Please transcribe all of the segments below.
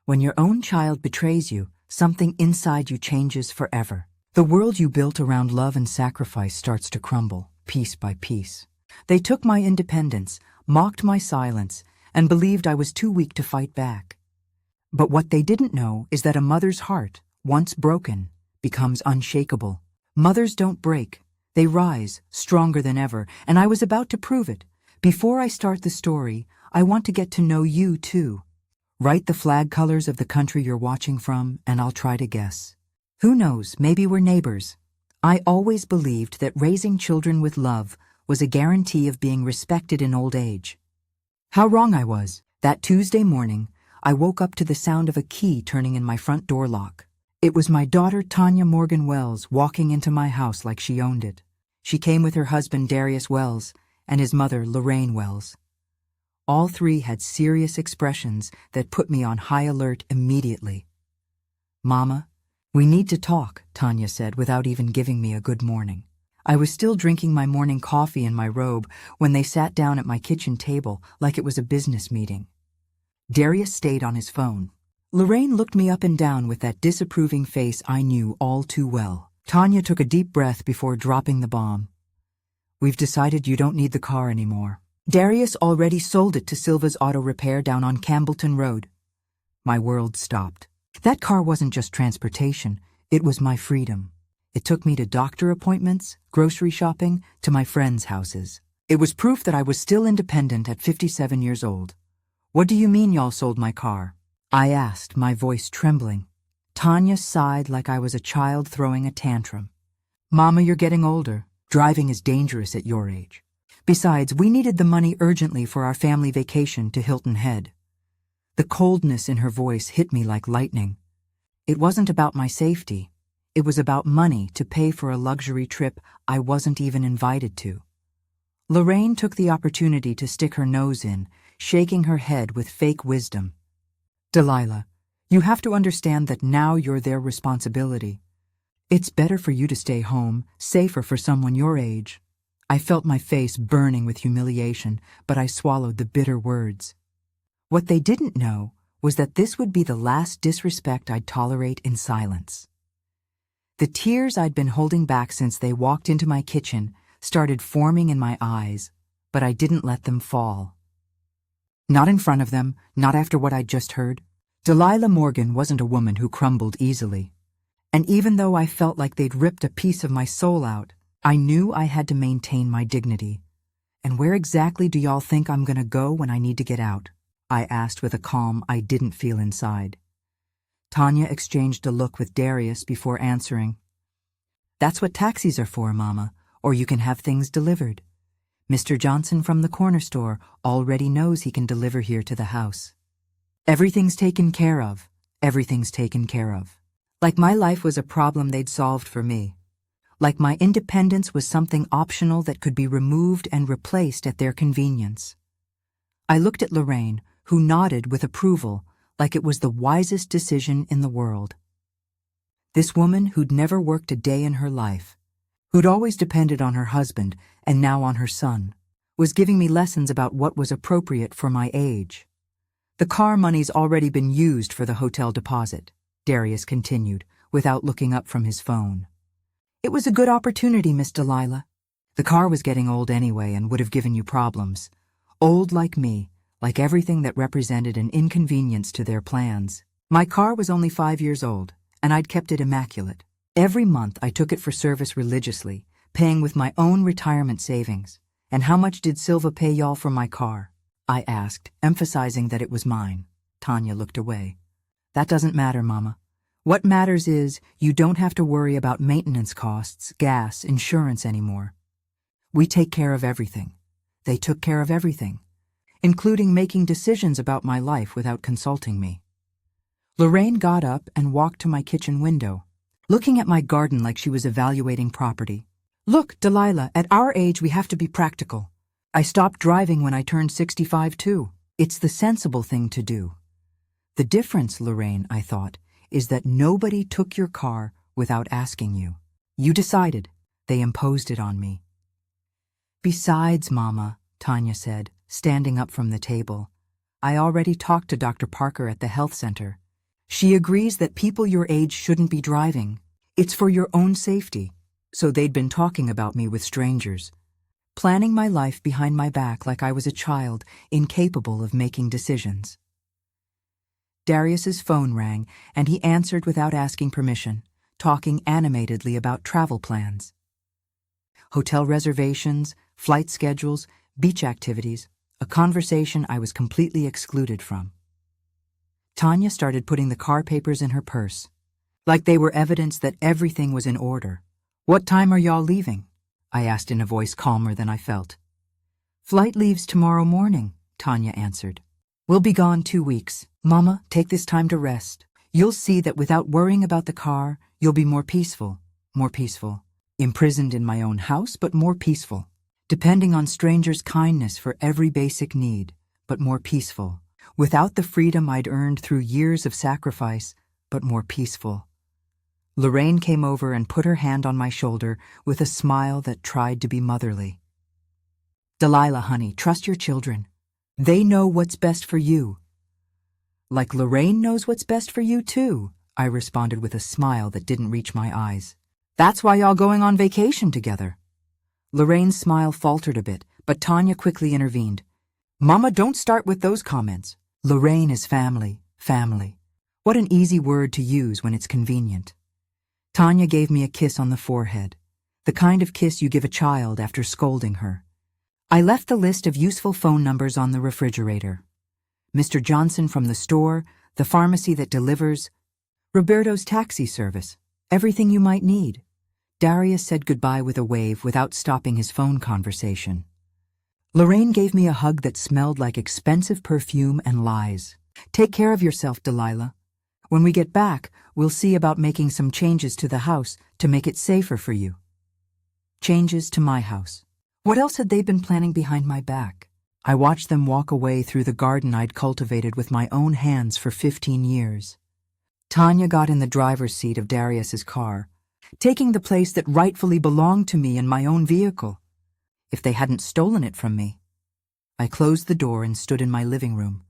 When your own child betrays you, something inside you changes forever. The world you built around love and sacrifice starts to crumble, piece by piece. They took my independence, mocked my silence, and believed I was too weak to fight back. But what they didn't know is that a mother's heart, once broken, becomes unshakable. Mothers don't break. They rise, stronger than ever, and I was about to prove it. Before I start the story, I want to get to know you too. Write the flag colors of the country you're watching from, and I'll try to guess. Who knows, maybe we're neighbors. I always believed that raising children with love was a guarantee of being respected in old age. How wrong I was. That Tuesday morning, I woke up to the sound of a key turning in my front door lock. It was my daughter Tanya Morgan Wells walking into my house like she owned it. She came with her husband Darius Wells and his mother Lorraine Wells. All three had serious expressions that put me on high alert immediately. "Mama, we need to talk," Tanya said without even giving me a good morning. I was still drinking my morning coffee in my robe when they sat down at my kitchen table like it was a business meeting. Darius stayed on his phone. Lorraine looked me up and down with that disapproving face I knew all too well. Tanya took a deep breath before dropping the bomb. "We've decided you don't need the car anymore. Darius already sold it to Silva's Auto Repair down on Campbellton Road." My world stopped. That car wasn't just transportation, it was my freedom. It took me to doctor appointments, grocery shopping, to my friends' houses. It was proof that I was still independent at 57 years old. "What do you mean y'all sold my car?" I asked, my voice trembling. Tanya sighed like I was a child throwing a tantrum. "Mama, you're getting older. Driving is dangerous at your age. Besides, we needed the money urgently for our family vacation to Hilton Head." The coldness in her voice hit me like lightning. It wasn't about my safety. It was about money to pay for a luxury trip I wasn't even invited to. Lorraine took the opportunity to stick her nose in, shaking her head with fake wisdom. "Delilah, you have to understand that now you're their responsibility. It's better for you to stay home, safer for someone your age." I felt my face burning with humiliation, but I swallowed the bitter words. What they didn't know was that this would be the last disrespect I'd tolerate in silence. The tears I'd been holding back since they walked into my kitchen started forming in my eyes, but I didn't let them fall. Not in front of them, not after what I'd just heard. Delilah Morgan wasn't a woman who crumbled easily. And even though I felt like they'd ripped a piece of my soul out, I knew I had to maintain my dignity. "And where exactly do y'all think I'm gonna go when I need to get out?" I asked with a calm I didn't feel inside. Tanya exchanged a look with Darius before answering. "That's what taxis are for, Mama, or you can have things delivered. Mr. Johnson from the corner store already knows he can deliver here to the house. Everything's taken care of. Everything's taken care of." Like my life was a problem they'd solved for me. Like my independence was something optional that could be removed and replaced at their convenience. I looked at Lorraine, who nodded with approval, like it was the wisest decision in the world. This woman who'd never worked a day in her life, who'd always depended on her husband and now on her son, was giving me lessons about what was appropriate for my age. "The car money's already been used for the hotel deposit," Darius continued, without looking up from his phone. "It was a good opportunity, Miss Delilah. The car was getting old anyway and would have given you problems. Old like me, like everything that represented an inconvenience to their plans. My car was only 5 years old, and I'd kept it immaculate. Every month I took it for service religiously, paying with my own retirement savings. And how much did Silva pay y'all for my car?" I asked, emphasizing that it was mine. Tanya looked away. "That doesn't matter, Mama. What matters is you don't have to worry about maintenance costs, gas, insurance anymore. We take care of everything. They took care of everything, including making decisions about my life without consulting me." Lorraine got up and walked to my kitchen window, looking at my garden like she was evaluating property. "Look, Delilah, at our age we have to be practical. I stopped driving when I turned 65 too. It's the sensible thing to do. The difference, Lorraine, I thought, is that nobody took your car without asking you. You decided. They imposed it on me." "Besides, Mama," Tanya said, standing up from the table, "I already talked to Dr. Parker at the health center. She agrees that people your age shouldn't be driving. It's for your own safety. So they'd been talking about me with strangers, planning my life behind my back like I was a child, incapable of making decisions. Darius's phone rang, and he answered without asking permission, talking animatedly about travel plans. Hotel reservations, flight schedules, beach activities, a conversation I was completely excluded from. Tanya started putting the car papers in her purse, like they were evidence that everything was in order. "What time are y'all leaving?" I asked in a voice calmer than I felt. "Flight leaves tomorrow morning," Tanya answered. "We'll be gone 2 weeks. Mama, take this time to rest. You'll see that without worrying about the car, you'll be more peaceful. Imprisoned in my own house, but more peaceful. Depending on strangers' kindness for every basic need, but more peaceful. Without the freedom I'd earned through years of sacrifice, but more peaceful." Lorraine came over and put her hand on my shoulder with a smile that tried to be motherly. "Delilah, honey, trust your children. They know what's best for you." "Like Lorraine knows what's best for you, too," I responded with a smile that didn't reach my eyes. "That's why y'all going on vacation together." Lorraine's smile faltered a bit, but Tanya quickly intervened. "Mama, don't start with those comments. Lorraine is family. What an easy word to use when it's convenient." Tanya gave me a kiss on the forehead, the kind of kiss you give a child after scolding her. I left the list of useful phone numbers on the refrigerator. Mr. Johnson from the store, the pharmacy that delivers, Roberto's taxi service, everything you might need. Darius said goodbye with a wave without stopping his phone conversation. Lorraine gave me a hug that smelled like expensive perfume and lies. "Take care of yourself, Delilah. When we get back, we'll see about making some changes to the house to make it safer for you." Changes to my house. What else had they been planning behind my back? I watched them walk away through the garden I'd cultivated with my own hands for 15 years. Tanya got in the driver's seat of Darius's car, taking the place that rightfully belonged to me in my own vehicle. If they hadn't stolen it from me. I closed the door and stood in my living room,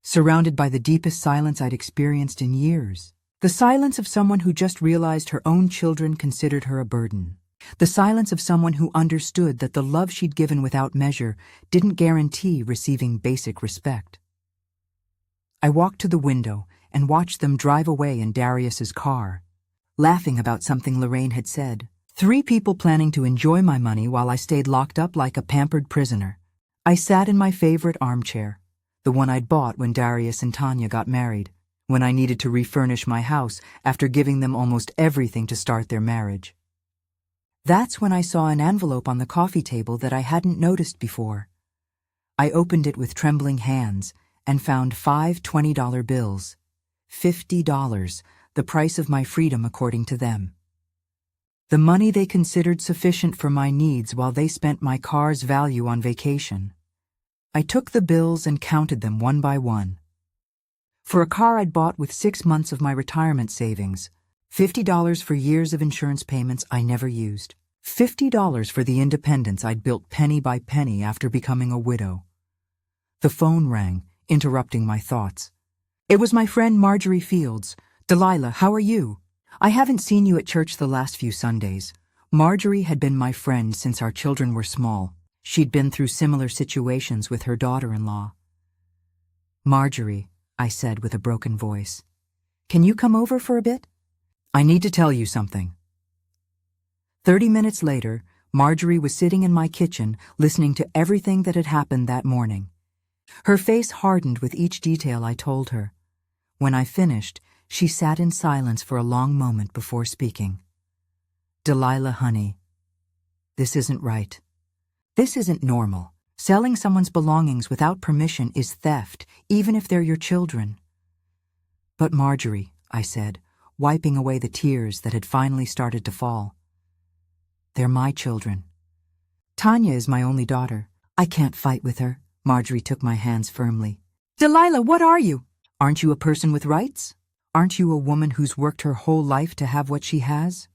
surrounded by the deepest silence I'd experienced in years. The silence of someone who just realized her own children considered her a burden. The silence of someone who understood that the love she'd given without measure didn't guarantee receiving basic respect. I walked to the window and watched them drive away in Darius's car, laughing about something Lorraine had said. 3 people planning to enjoy my money while I stayed locked up like a pampered prisoner. I sat in my favorite armchair, the one I'd bought when Darius and Tanya got married, when I needed to refurnish my house after giving them almost everything to start their marriage. That's when I saw an envelope on the coffee table that I hadn't noticed before. I opened it with trembling hands and found 5 $20 bills. $50, the price of my freedom according to them. The money they considered sufficient for my needs while they spent my car's value on vacation. I took the bills and counted them one by one. For a car I'd bought with 6 months of my retirement savings, $50 for years of insurance payments I never used, $50 for the independence I'd built penny by penny after becoming a widow. The phone rang, interrupting my thoughts. It was my friend Marjorie Fields. "Delilah, how are you? I haven't seen you at church the last few Sundays." Marjorie had been my friend since our children were small. She'd been through similar situations with her daughter-in-law. "Marjorie," I said with a broken voice, "can you come over for a bit? I need to tell you something." 30 minutes later, Marjorie was sitting in my kitchen listening to everything that had happened that morning. Her face hardened with each detail I told her. When I finished, she sat in silence for a long moment before speaking. "Delilah, honey, this isn't right. This isn't normal. Selling someone's belongings without permission is theft, even if they're your children." "But Marjorie," I said, wiping away the tears that had finally started to fall. "They're my children. Tanya is my only daughter. I can't fight with her." Marjorie took my hands firmly. "Delilah, what are you? Aren't you a person with rights? Aren't you a woman who's worked her whole life to have what she has?"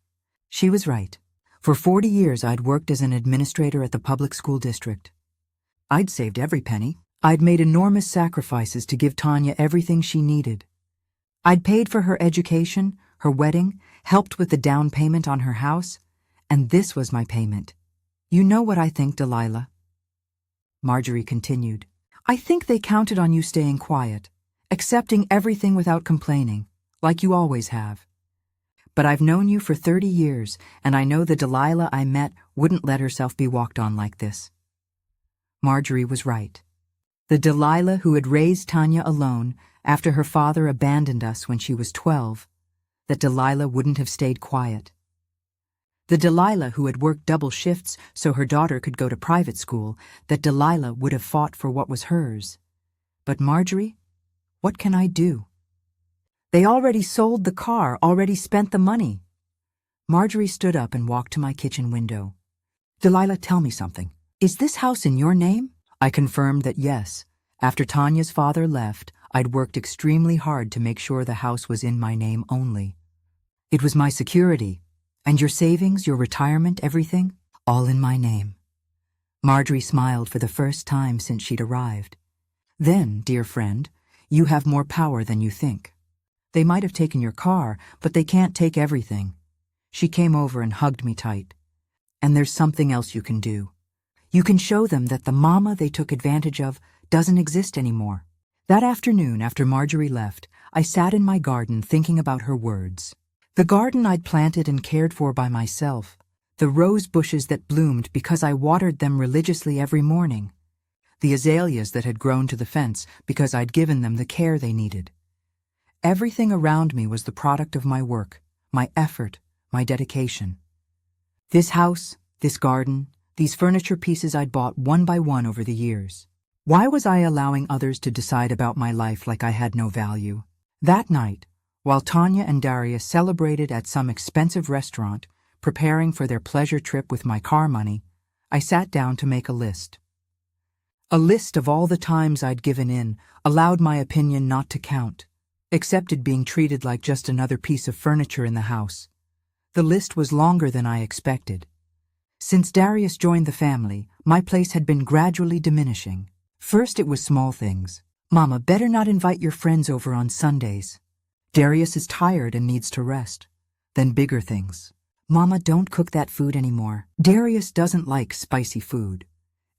She was right. For 40 years I'd worked as an administrator at the public school district. I'd saved every penny. I'd made enormous sacrifices to give Tanya everything she needed. I'd paid for her education, her wedding, helped with the down payment on her house, and this was my payment. You know what I think, Delilah. Marjorie continued. I think they counted on you staying quiet, accepting everything without complaining, like you always have. But I've known you for 30 years, and I know the Delilah I met wouldn't let herself be walked on like this. Marjorie was right. The Delilah who had raised Tanya alone after her father abandoned us when she was 12, that Delilah wouldn't have stayed quiet. The Delilah who had worked double shifts so her daughter could go to private school, that Delilah would have fought for what was hers. But Marjorie, what can I do? They already sold the car, already spent the money. Marjorie stood up and walked to my kitchen window. Delilah, tell me something. Is this house in your name? I confirmed that yes. After Tanya's father left, I'd worked extremely hard to make sure the house was in my name only. It was my security. And your savings, your retirement, everything, all in my name. Marjorie smiled for the first time since she'd arrived. Then, dear friend, you have more power than you think. They might have taken your car, but they can't take everything. She came over and hugged me tight. And there's something else you can do. You can show them that the mama they took advantage of doesn't exist anymore. That afternoon, after Marjorie left, I sat in my garden thinking about her words. The garden I'd planted and cared for by myself, the rose bushes that bloomed because I watered them religiously every morning, the azaleas that had grown to the fence because I'd given them the care they needed. Everything around me was the product of my work, my effort, my dedication. This house, this garden, these furniture pieces I'd bought one by one over the years. Why was I allowing others to decide about my life like I had no value? That night, while Tanya and Darius celebrated at some expensive restaurant, preparing for their pleasure trip with my car money, I sat down to make a list. A list of all the times I'd given in, allowed my opinion not to count, accepted being treated like just another piece of furniture in the house. The list was longer than I expected. Since Darius joined the family, my place had been gradually diminishing. First it was small things. Mama, better not invite your friends over on Sundays. Darius is tired and needs to rest. Then bigger things. Mama, don't cook that food anymore. Darius doesn't like spicy food.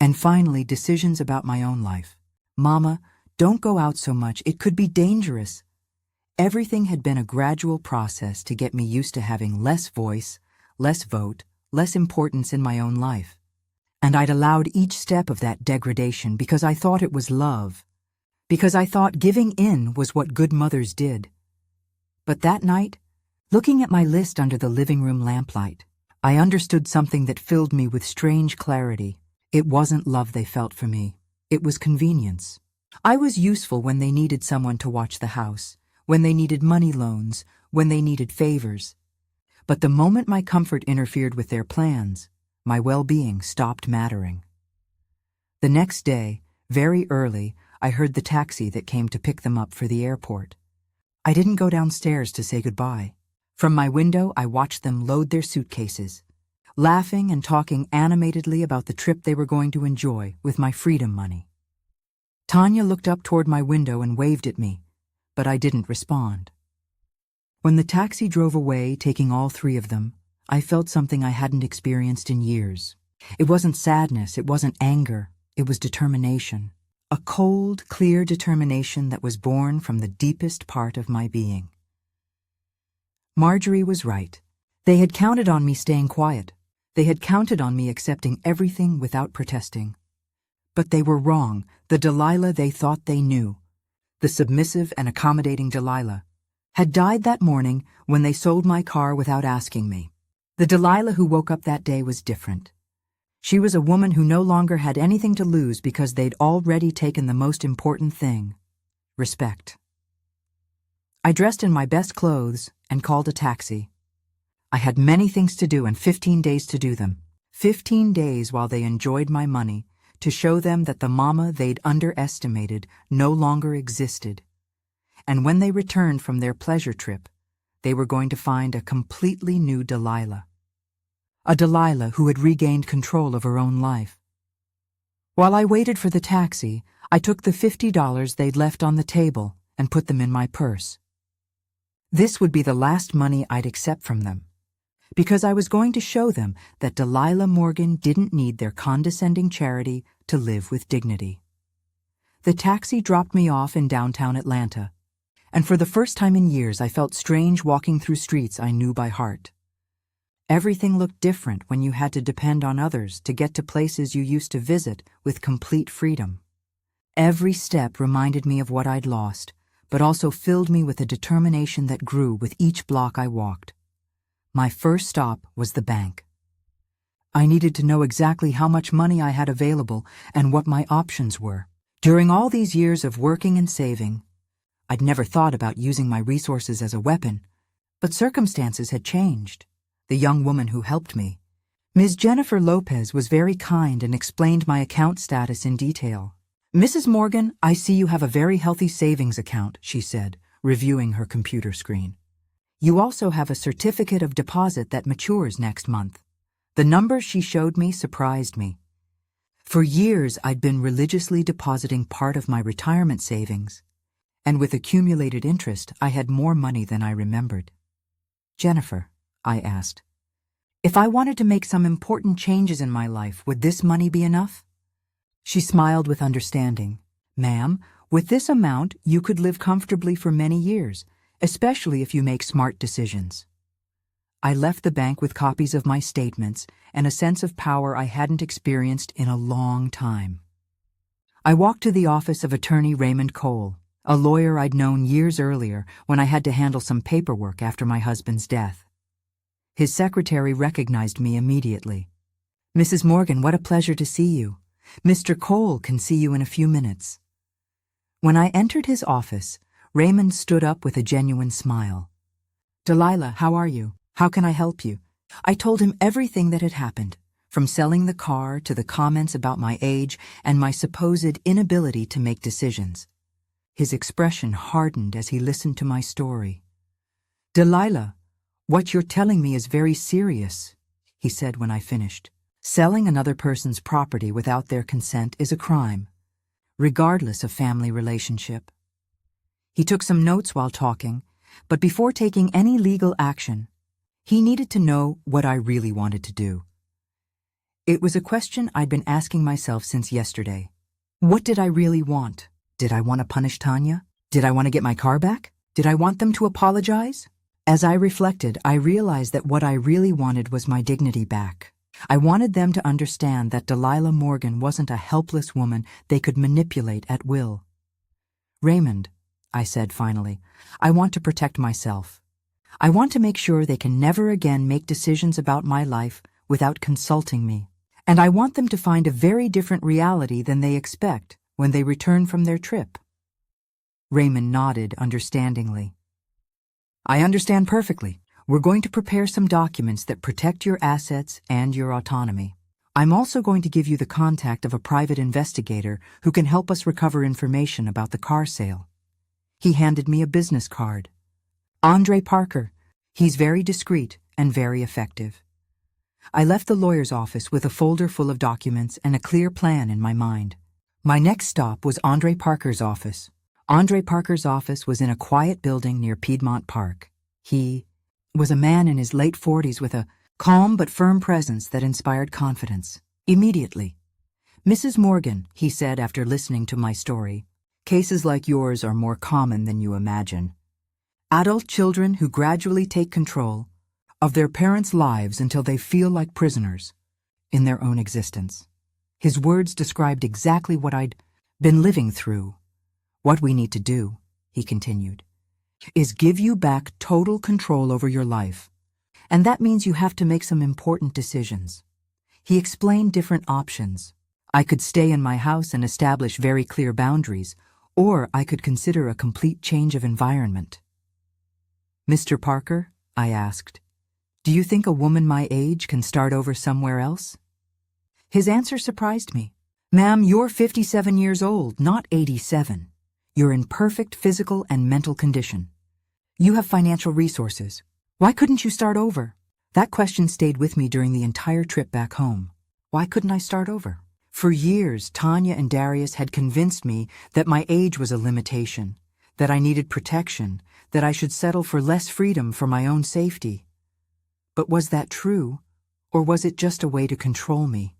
And finally, decisions about my own life. Mama, don't go out so much. It could be dangerous. Everything had been a gradual process to get me used to having less voice, less vote, less importance in my own life. And I'd allowed each step of that degradation because I thought it was love. Because I thought giving in was what good mothers did. But that night, looking at my list under the living room lamplight, I understood something that filled me with strange clarity. It wasn't love they felt for me. It was convenience. I was useful when they needed someone to watch the house, when they needed money loans, when they needed favors. But the moment my comfort interfered with their plans, my well-being stopped mattering. The next day, very early, I heard the taxi that came to pick them up for the airport. I didn't go downstairs to say goodbye. From my window, I watched them load their suitcases, laughing and talking animatedly about the trip they were going to enjoy with my freedom money. Tanya looked up toward my window and waved at me, but I didn't respond. When the taxi drove away, taking all three of them, I felt something I hadn't experienced in years. It wasn't sadness, it wasn't anger, it was determination. A cold, clear determination that was born from the deepest part of my being. Marjorie was right. They had counted on me staying quiet. They had counted on me accepting everything without protesting. But they were wrong. The Delilah they thought they knew, the submissive and accommodating Delilah, had died that morning when they sold my car without asking me. The Delilah who woke up that day was different. She was a woman who no longer had anything to lose because they'd already taken the most important thing: respect. I dressed in my best clothes and called a taxi. I had many things to do and 15 days to do them. 15 days while they enjoyed my money, to show them that the mama they'd underestimated no longer existed. And when they returned from their pleasure trip, they were going to find a completely new Delilah. A Delilah who had regained control of her own life. While I waited for the taxi, I took the $50 they'd left on the table and put them in my purse. This would be the last money I'd accept from them, because I was going to show them that Delilah Morgan didn't need their condescending charity to live with dignity. The taxi dropped me off in downtown Atlanta, and for the first time in years I felt strange walking through streets I knew by heart. Everything looked different when you had to depend on others to get to places you used to visit with complete freedom. Every step reminded me of what I'd lost, but also filled me with a determination that grew with each block I walked. My first stop was the bank. I needed to know exactly how much money I had available and what my options were. During all these years of working and saving, I'd never thought about using my resources as a weapon, but circumstances had changed. The young woman who helped me, Ms. Jennifer Lopez, was very kind and explained my account status in detail. "Mrs. Morgan, I see you have a very healthy savings account," she said, reviewing her computer screen. "You also have a certificate of deposit that matures next month." The numbers she showed me surprised me. For years, I'd been religiously depositing part of my retirement savings, and with accumulated interest, I had more money than I remembered. "Jennifer," I asked, "if I wanted to make some important changes in my life, would this money be enough?" She smiled with understanding. "Ma'am, with this amount, you could live comfortably for many years, especially if you make smart decisions." I left the bank with copies of my statements and a sense of power I hadn't experienced in a long time. I walked to the office of attorney Raymond Cole, a lawyer I'd known years earlier when I had to handle some paperwork after my husband's death. His secretary recognized me immediately. "Mrs. Morgan, what a pleasure to see you. Mr. Cole can see you in a few minutes." When I entered his office, Raymond stood up with a genuine smile. "Delilah, how are you? How can I help you?" I told him everything that had happened, from selling the car to the comments about my age and my supposed inability to make decisions. His expression hardened as he listened to my story. "Delilah, what you're telling me is very serious," he said when I finished. "Selling another person's property without their consent is a crime, regardless of family relationship." He took some notes while talking, but before taking any legal action, he needed to know what I really wanted to do. It was a question I'd been asking myself since yesterday. What did I really want? Did I want to punish Tanya? Did I want to get my car back? Did I want them to apologize? As I reflected, I realized that what I really wanted was my dignity back. I wanted them to understand that Delilah Morgan wasn't a helpless woman they could manipulate at will. "Raymond," I said finally, "I want to protect myself. I want to make sure they can never again make decisions about my life without consulting me. And I want them to find a very different reality than they expect when they return from their trip." Raymond nodded understandingly. "I understand perfectly. We're going to prepare some documents that protect your assets and your autonomy. I'm also going to give you the contact of a private investigator who can help us recover information about the car sale." He handed me a business card. "Andre Parker. He's very discreet and very effective." I left the lawyer's office with a folder full of documents and a clear plan in my mind. My next stop was Andre Parker's office. Andre Parker's office was in a quiet building near Piedmont Park. He was a man in his late 40s with a calm but firm presence that inspired confidence. Immediately, "Mrs. Morgan," he said after listening to my story, "cases like yours are more common than you imagine. Adult children who gradually take control of their parents' lives until they feel like prisoners in their own existence." His words described exactly what I'd been living through. "What we need to do," he continued, "is give you back total control over your life. And that means you have to make some important decisions." He explained different options. I could stay in my house and establish very clear boundaries, or I could consider a complete change of environment. "Mr. Parker," I asked, "do you think a woman my age can start over somewhere else?" His answer surprised me. "Ma'am, you're 57 years old, not 87. You're in perfect physical and mental condition. You have financial resources. Why couldn't you start over?" That question stayed with me during the entire trip back home. Why couldn't I start over? For years, Tanya and Darius had convinced me that my age was a limitation, that I needed protection, that I should settle for less freedom for my own safety. But was that true, or was it just a way to control me?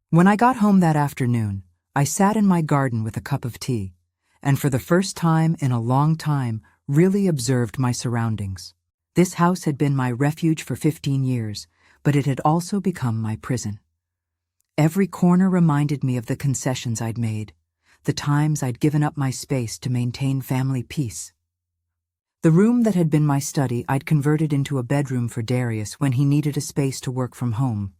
When I got home that afternoon, I sat in my garden with a cup of tea, and for the first time in a long time, really observed my surroundings. This house had been my refuge for 15 years, but it had also become my prison. Every corner reminded me of the concessions I'd made, the times I'd given up my space to maintain family peace. The room that had been my study I'd converted into a bedroom for Darius when he needed a space to work from home.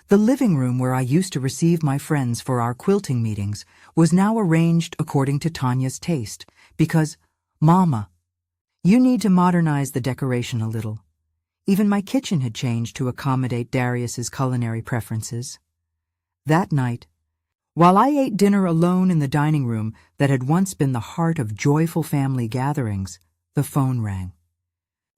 The living room where I used to receive my friends for our quilting meetings was now arranged according to Tanya's taste, because, Mama, you need to modernize the decoration a little. Even my kitchen had changed to accommodate Darius's culinary preferences. That night, while I ate dinner alone in the dining room that had once been the heart of joyful family gatherings, the phone rang.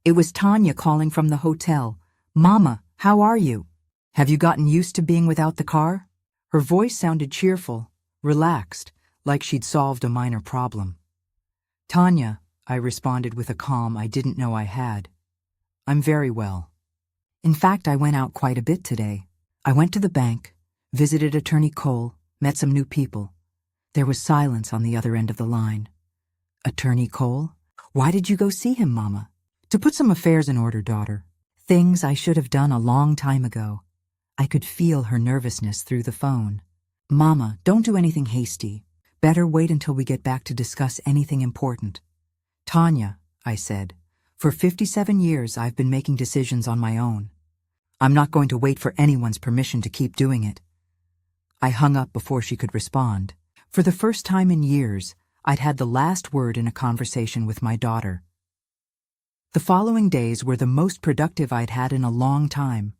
It was Tanya calling from the hotel. Mama, how are you? Have you gotten used to being without the car? Her voice sounded cheerful, relaxed, like she'd solved a minor problem. Tanya, I responded with a calm I didn't know I had. I'm very well. In fact, I went out quite a bit today. I went to the bank, visited Attorney Cole, met some new people. There was silence on the other end of the line. Attorney Cole? Why did you go see him, Mama? To put some affairs in order, daughter. Things I should have done a long time ago. I could feel her nervousness through the phone. Mama, don't do anything hasty. Better wait until we get back to discuss anything important. Tanya, I said, for 57 years I've been making decisions on my own. I'm not going to wait for anyone's permission to keep doing it. I hung up before she could respond. For the first time in years, I'd had the last word in a conversation with my daughter. The following days were the most productive I'd had in a long time.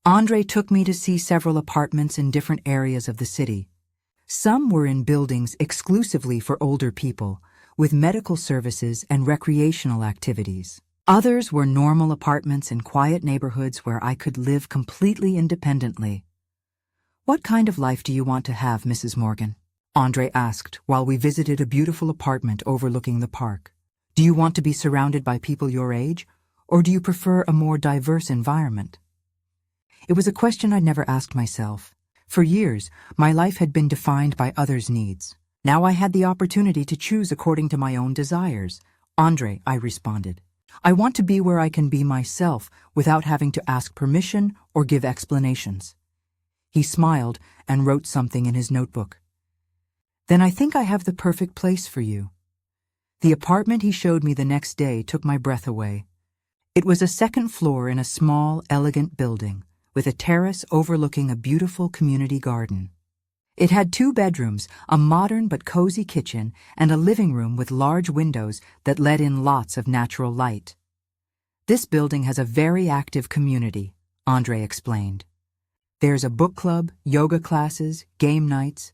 Andre took me to see several apartments in different areas of the city. Some were in buildings exclusively for older people, with medical services and recreational activities. Others were normal apartments in quiet neighborhoods where I could live completely independently. What kind of life do you want to have, Mrs. Morgan? Andre asked while we visited a beautiful apartment overlooking the park. Do you want to be surrounded by people your age, or do you prefer a more diverse environment? It was a question I'd never asked myself. For years, my life had been defined by others' needs. Now I had the opportunity to choose according to my own desires. Andre, I responded. I want to be where I can be myself without having to ask permission or give explanations. He smiled and wrote something in his notebook. Then I think I have the perfect place for you. The apartment he showed me the next day took my breath away. It was a second floor in a small, elegant building, with a terrace overlooking a beautiful community garden. It had 2 bedrooms, a modern but cozy kitchen, and a living room with large windows that let in lots of natural light. This building has a very active community, Andre explained. There's a book club, yoga classes, game nights.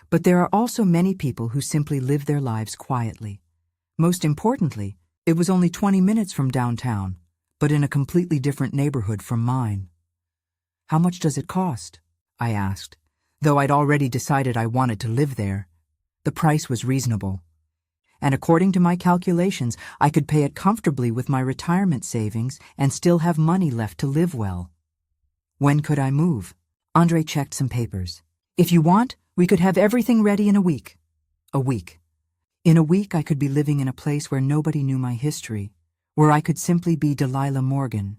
But there are also many people who simply live their lives quietly. Most importantly, it was only 20 minutes from downtown, but in a completely different neighborhood from mine. How much does it cost? I asked, though I'd already decided I wanted to live there. The price was reasonable. And according to my calculations, I could pay it comfortably with my retirement savings and still have money left to live well. When could I move? Andre checked some papers. If you want, we could have everything ready in a week. A week. In a week, I could be living in a place where nobody knew my history, where I could simply be Delilah Morgan,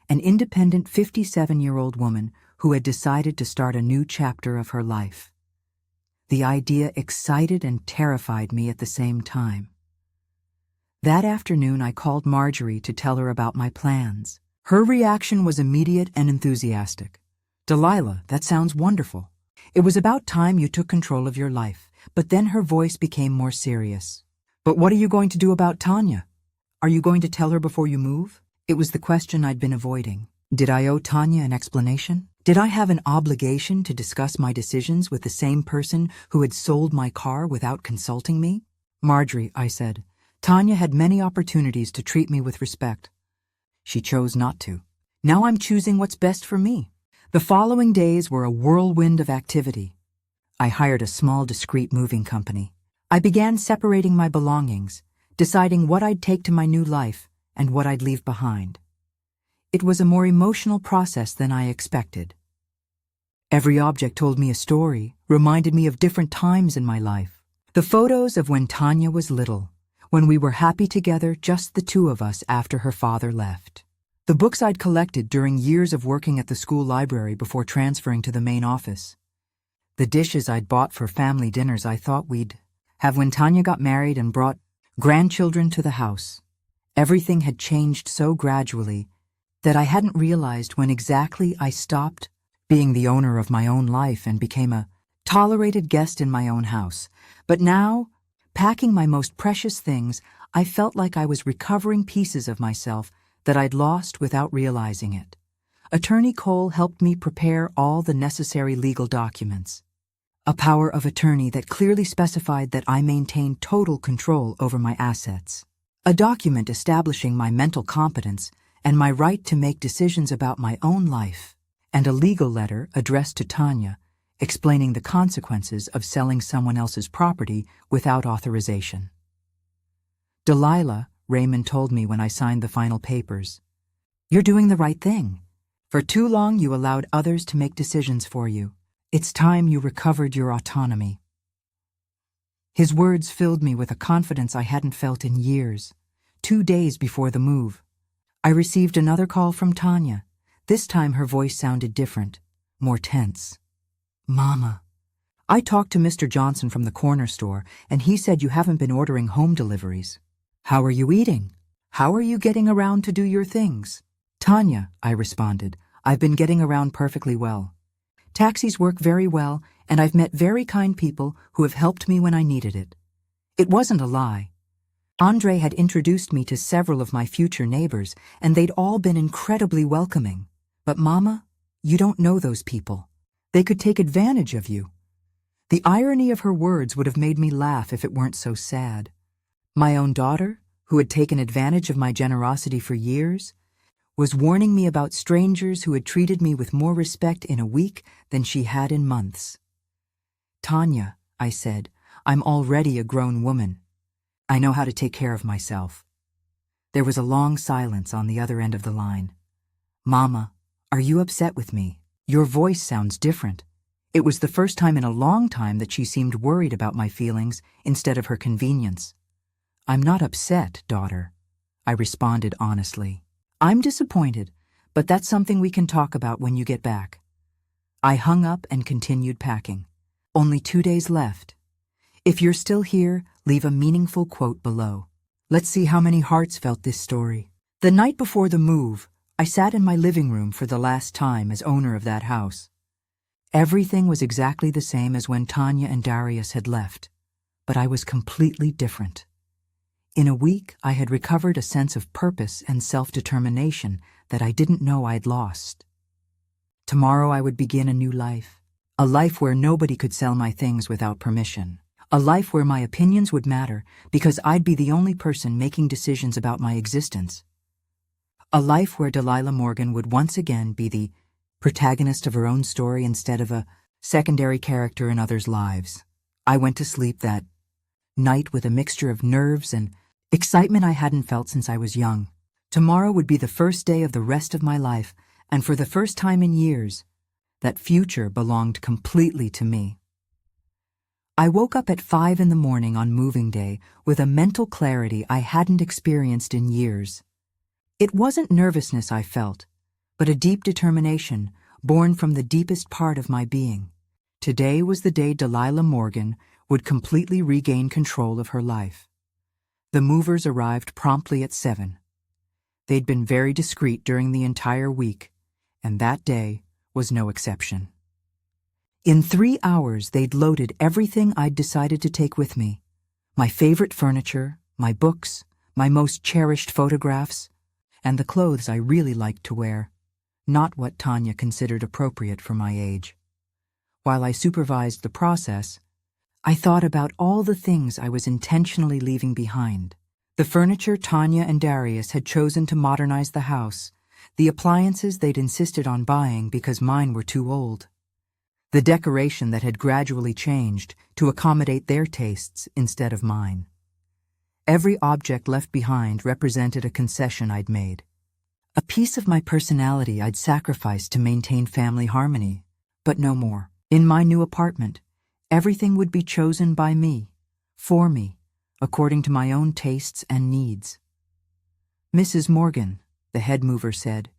an independent 57-year-old woman who had decided to start a new chapter of her life. The idea excited and terrified me at the same time. That afternoon, I called Marjorie to tell her about my plans. Her reaction was immediate and enthusiastic. Delilah, that sounds wonderful. It was about time you took control of your life, but then her voice became more serious. But what are you going to do about Tanya? Are you going to tell her before you move? It was the question I'd been avoiding. Did I owe Tanya an explanation? Did I have an obligation to discuss my decisions with the same person who had sold my car without consulting me? Marjorie, I said, Tanya had many opportunities to treat me with respect. She chose not to. Now I'm choosing what's best for me. The following days were a whirlwind of activity. I hired a small, discreet moving company. I began separating my belongings, deciding what I'd take to my new life and what I'd leave behind. It was a more emotional process than I expected. Every object told me a story, reminded me of different times in my life. The photos of when Tanya was little, when we were happy together, just the two of us after her father left. The books I'd collected during years of working at the school library before transferring to the main office. The dishes I'd bought for family dinners I thought we'd have when Tanya got married and brought grandchildren to the house. Everything had changed so gradually that I hadn't realized when exactly I stopped being the owner of my own life and became a tolerated guest in my own house. But now, packing my most precious things, I felt like I was recovering pieces of myself that I'd lost without realizing it. Attorney Cole helped me prepare all the necessary legal documents. A power of attorney that clearly specified that I maintain total control over my assets. A document establishing my mental competence and my right to make decisions about my own life. And a legal letter addressed to Tanya, explaining the consequences of selling someone else's property without authorization. Delilah, Raymond told me when I signed the final papers, "You're doing the right thing. For too long you allowed others to make decisions for you. It's time you recovered your autonomy." His words filled me with a confidence I hadn't felt in years. 2 days before the move, I received another call from Tanya. This time her voice sounded different, more tense. "Mama, I talked to Mr. Johnson from the corner store, and he said you haven't been ordering home deliveries. How are you eating? How are you getting around to do your things?" "Tanya," I responded, "I've been getting around perfectly well. Taxis work very well, and I've met very kind people who have helped me when I needed it." It wasn't a lie. Andre had introduced me to several of my future neighbors, and they'd all been incredibly welcoming. "But Mama, you don't know those people. They could take advantage of you." The irony of her words would have made me laugh if it weren't so sad. My own daughter, who had taken advantage of my generosity for years, was warning me about strangers who had treated me with more respect in a week than she had in months. "Tanya," I said, "I'm already a grown woman. I know how to take care of myself." There was a long silence on the other end of the line. "Mama, are you upset with me? Your voice sounds different." It was the first time in a long time that she seemed worried about my feelings instead of her convenience. "I'm not upset, daughter," I responded honestly. "I'm disappointed, but that's something we can talk about when you get back." I hung up and continued packing. Only 2 days left. If you're still here, leave a meaningful quote below. Let's see how many hearts felt this story. The night before the move, I sat in my living room for the last time as owner of that house. Everything was exactly the same as when Tanya and Darius had left, but I was completely different. In a week, I had recovered a sense of purpose and self-determination that I didn't know I'd lost. Tomorrow I would begin a new life, a life where nobody could sell my things without permission. A life where my opinions would matter because I'd be the only person making decisions about my existence. A life where Delilah Morgan would once again be the protagonist of her own story instead of a secondary character in others' lives. I went to sleep that night with a mixture of nerves and excitement I hadn't felt since I was young. Tomorrow would be the first day of the rest of my life, and for the first time in years, that future belonged completely to me. I woke up at 5 in the morning on moving day with a mental clarity I hadn't experienced in years. It wasn't nervousness I felt, but a deep determination born from the deepest part of my being. Today was the day Delilah Morgan would completely regain control of her life. The movers arrived promptly at 7. They'd been very discreet during the entire week, and that day was no exception. In 3 hours, they'd loaded everything I'd decided to take with me. My favorite furniture, my books, my most cherished photographs, and the clothes I really liked to wear, not what Tanya considered appropriate for my age. While I supervised the process, I thought about all the things I was intentionally leaving behind. The furniture Tanya and Darius had chosen to modernize the house, the appliances they'd insisted on buying because mine were too old, the decoration that had gradually changed to accommodate their tastes instead of mine. Every object left behind represented a concession I'd made. A piece of my personality I'd sacrificed to maintain family harmony, but no more. In my new apartment, everything would be chosen by me, for me, according to my own tastes and needs. "Mrs. Morgan," the head mover said,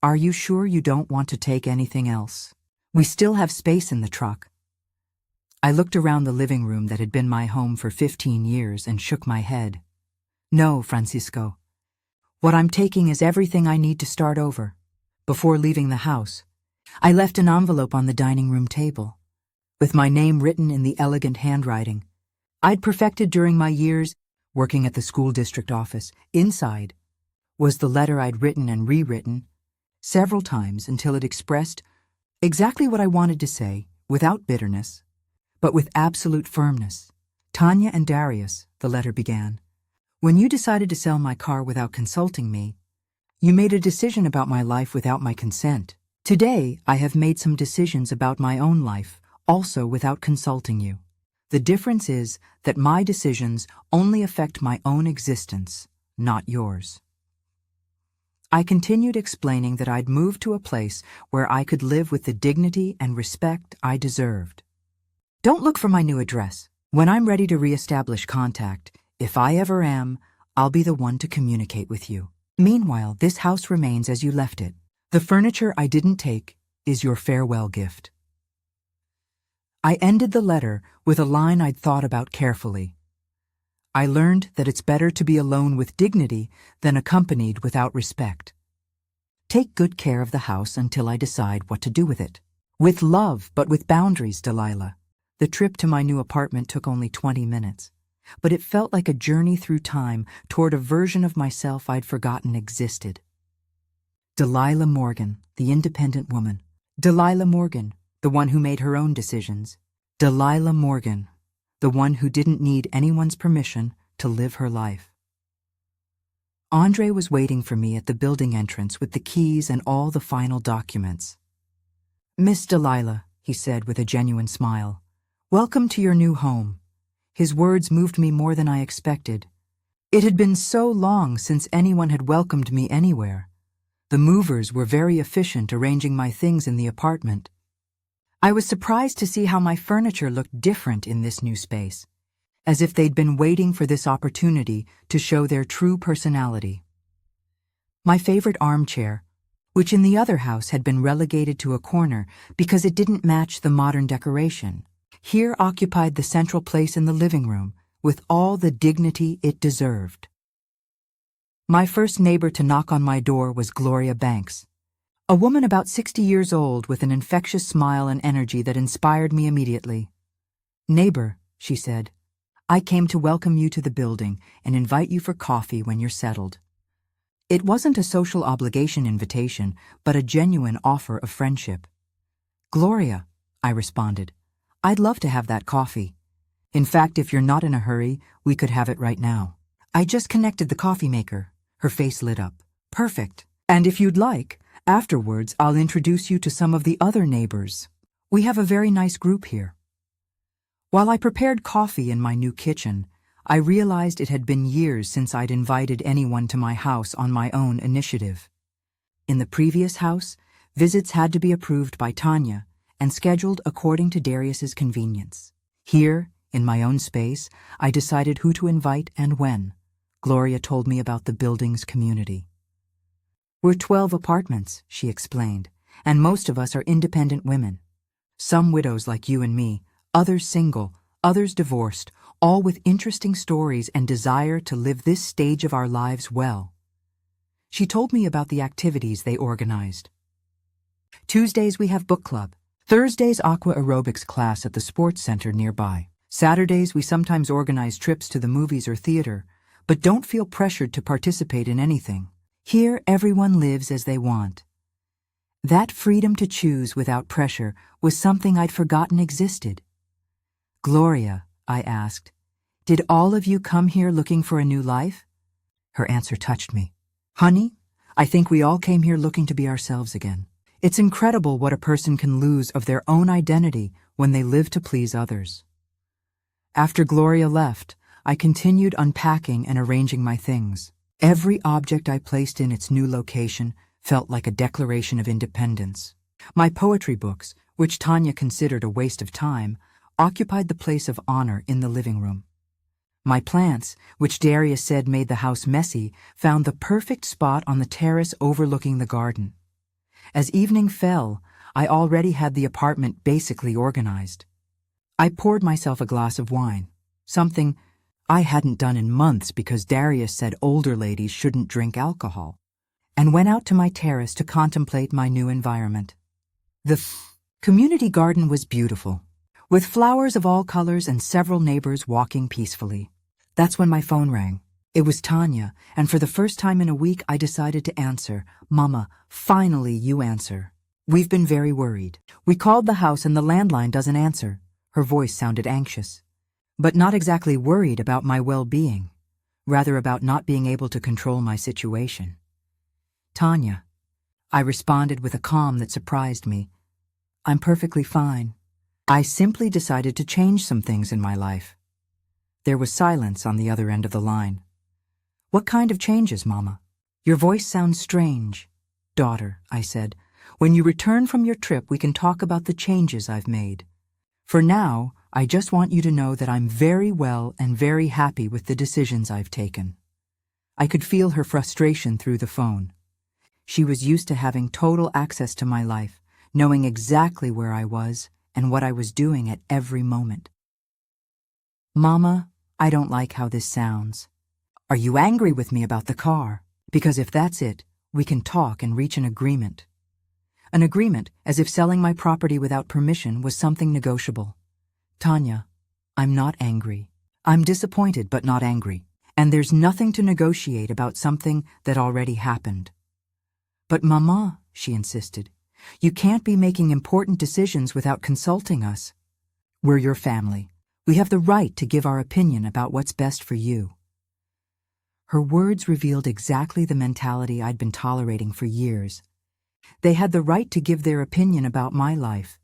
"are you sure you don't want to take anything else? We still have space in the truck." I looked around the living room that had been my home for 15 years and shook my head. "No, Francisco. What I'm taking is everything I need to start over." Before leaving the house, I left an envelope on the dining room table, with my name written in the elegant handwriting I'd perfected during my years working at the school district office. Inside was the letter I'd written and rewritten several times until it expressed exactly what I wanted to say, without bitterness, but with absolute firmness. "Tanya and Darius," the letter began, "when you decided to sell my car without consulting me, you made a decision about my life without my consent. Today, I have made some decisions about my own life, also without consulting you. The difference is that my decisions only affect my own existence, not yours." I continued explaining that I'd moved to a place where I could live with the dignity and respect I deserved. "Don't look for my new address. When I'm ready to reestablish contact, if I ever am, I'll be the one to communicate with you. Meanwhile, this house remains as you left it. The furniture I didn't take is your farewell gift." I ended the letter with a line I'd thought about carefully. I learned that it's better to be alone with dignity than accompanied without respect. Take good care of the house until I decide what to do with it. With love, but with boundaries, Delilah. The trip to my new apartment took only 20 minutes, but it felt like a journey through time toward a version of myself I'd forgotten existed. Delilah Morgan, the independent woman. Delilah Morgan, the one who made her own decisions. Delilah Morgan, the one who didn't need anyone's permission to live her life. Andre was waiting for me at the building entrance with the keys and all the final documents. "Miss Delilah," he said with a genuine smile, "welcome to your new home." His words moved me more than I expected. It had been so long since anyone had welcomed me anywhere. The movers were very efficient arranging my things in the apartment. I was surprised to see how my furniture looked different in this new space, as if they'd been waiting for this opportunity to show their true personality. My favorite armchair, which in the other house had been relegated to a corner because it didn't match the modern decoration, here occupied the central place in the living room with all the dignity it deserved. My first neighbor to knock on my door was Gloria Banks, a woman about 60 years old with an infectious smile and energy that inspired me immediately. "Neighbor," she said, "I came to welcome you to the building and invite you for coffee when you're settled." It wasn't a social obligation invitation, but a genuine offer of friendship. "Gloria," I responded, "I'd love to have that coffee. In fact, if you're not in a hurry, we could have it right now. I just connected the coffee maker." Her face lit up. "Perfect. And if you'd like, afterwards I'll introduce you to some of the other neighbors. We have a very nice group here." While I prepared coffee in my new kitchen, I realized it had been years since I'd invited anyone to my house on my own initiative. In the previous house, visits had to be approved by Tanya and scheduled according to Darius's convenience. Here, in my own space, I decided who to invite and when. Gloria told me about the building's community. "We're 12 apartments," she explained, "and most of us are independent women. Some widows like you and me, others single, others divorced, all with interesting stories and desire to live this stage of our lives well." She told me about the activities they organized. "Tuesdays we have book club. Thursdays aqua aerobics class at the sports center nearby. Saturdays we sometimes organize trips to the movies or theater, but don't feel pressured to participate in anything. Here everyone lives as they want." That freedom to choose without pressure was something I'd forgotten existed. "Gloria," I asked, "did all of you come here looking for a new life?" Her answer touched me. "Honey, I think we all came here looking to be ourselves again. It's incredible what a person can lose of their own identity when they live to please others." After Gloria left, I continued unpacking and arranging my things. Every object I placed in its new location felt like a declaration of independence. My poetry books, which Tanya considered a waste of time, occupied the place of honor in the living room. My plants, which Darius said made the house messy, found the perfect spot on the terrace overlooking the garden. As evening fell, I already had the apartment basically organized. I poured myself a glass of wine, something I hadn't done in months because Darius said older ladies shouldn't drink alcohol, and went out to my terrace to contemplate my new environment. The community garden was beautiful, with flowers of all colors and several neighbors walking peacefully. That's when my phone rang. It was Tanya, and for the first time in a week I decided to answer. "Mama, finally you answer. We've been very worried. We called the house and the landline doesn't answer." Her voice sounded anxious, but not exactly worried about my well-being, rather about not being able to control my situation. "Tanya," I responded with a calm that surprised me. "I'm perfectly fine. I simply decided to change some things in my life." There was silence on the other end of the line. "What kind of changes, Mama?" "Your voice sounds strange." "Daughter," I said, "when you return from your trip we can talk about the changes I've made. For now, I just want you to know that I'm very well and very happy with the decisions I've taken." I could feel her frustration through the phone. She was used to having total access to my life, knowing exactly where I was and what I was doing at every moment. "Mama, I don't like how this sounds. Are you angry with me about the car? Because if that's it, we can talk and reach an agreement." An agreement, as if selling my property without permission was something negotiable. "Tanya, I'm not angry. I'm disappointed but not angry. And there's nothing to negotiate about something that already happened." "But Mama," she insisted, "you can't be making important decisions without consulting us. We're your family. We have the right to give our opinion about what's best for you." Her words revealed exactly the mentality I'd been tolerating for years. They had the right to give their opinion about my life,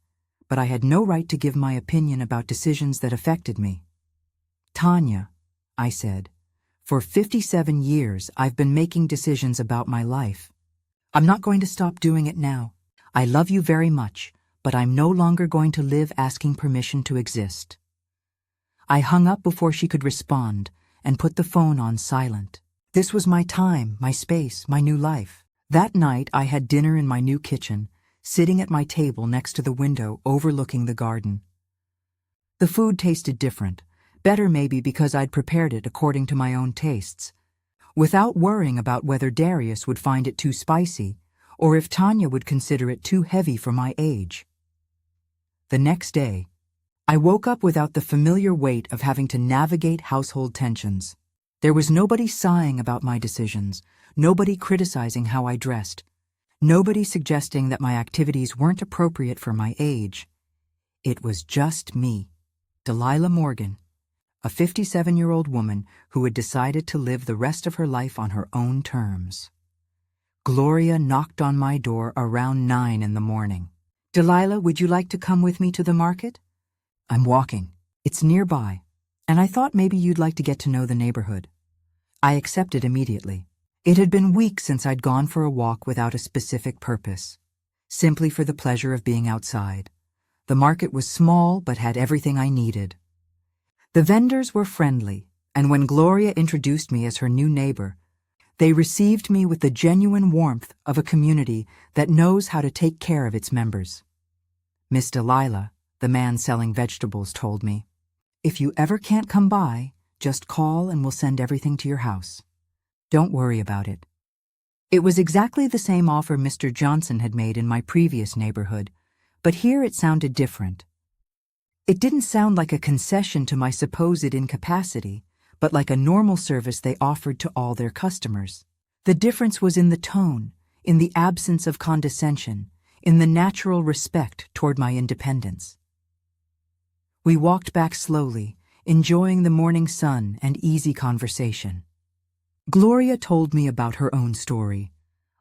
but I had no right to give my opinion about decisions that affected me. "Tanya," I said, "for 57 years I've been making decisions about my life. I'm not going to stop doing it now. I love you very much, but I'm no longer going to live asking permission to exist." I hung up before she could respond and put the phone on silent. This was my time, my space, my new life. That night I had dinner in my new kitchen, sitting at my table next to the window overlooking the garden. The food tasted different, better maybe because I'd prepared it according to my own tastes, without worrying about whether Darius would find it too spicy or if Tanya would consider it too heavy for my age. The next day, I woke up without the familiar weight of having to navigate household tensions. There was nobody sighing about my decisions, nobody criticizing how I dressed, nobody suggesting that my activities weren't appropriate for my age. It was just me, Delilah Morgan, a 57-year-old woman who had decided to live the rest of her life on her own terms. Gloria knocked on my door around 9 in the morning. "Delilah, would you like to come with me to the market?" "I'm walking. It's nearby, and I thought maybe you'd like to get to know the neighborhood." I accepted immediately. It had been weeks since I'd gone for a walk without a specific purpose, simply for the pleasure of being outside. The market was small but had everything I needed. The vendors were friendly, and when Gloria introduced me as her new neighbor, they received me with the genuine warmth of a community that knows how to take care of its members. Miss Delilah, the man selling vegetables, told me, "If you ever can't come by, just call and we'll send everything to your house. Don't worry about it." It was exactly the same offer Mr. Johnson had made in my previous neighborhood, but here it sounded different. It didn't sound like a concession to my supposed incapacity, but like a normal service they offered to all their customers. The difference was in the tone, in the absence of condescension, in the natural respect toward my independence. We walked back slowly, enjoying the morning sun and easy conversation. Gloria told me about her own story.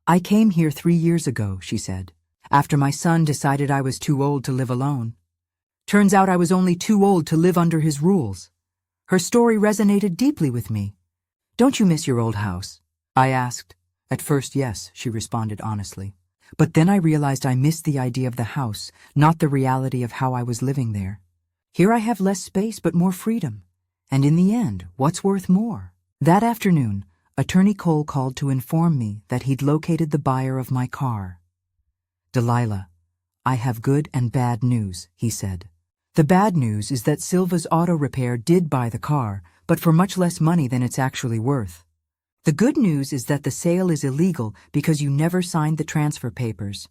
"I came here 3 years ago," she said, "after my son decided I was too old to live alone. Turns out I was only too old to live under his rules." Her story resonated deeply with me. "Don't you miss your old house?" I asked. "At first, yes," she responded honestly. "But then I realized I missed the idea of the house, not the reality of how I was living there. Here I have less space but more freedom. And in the end, what's worth more?" That afternoon, Attorney Cole called to inform me that he'd located the buyer of my car. "Delilah, I have good and bad news," he said. "The bad news is that Silva's Auto Repair did buy the car, but for much less money than it's actually worth. The good news is that the sale is illegal because you never signed the transfer papers."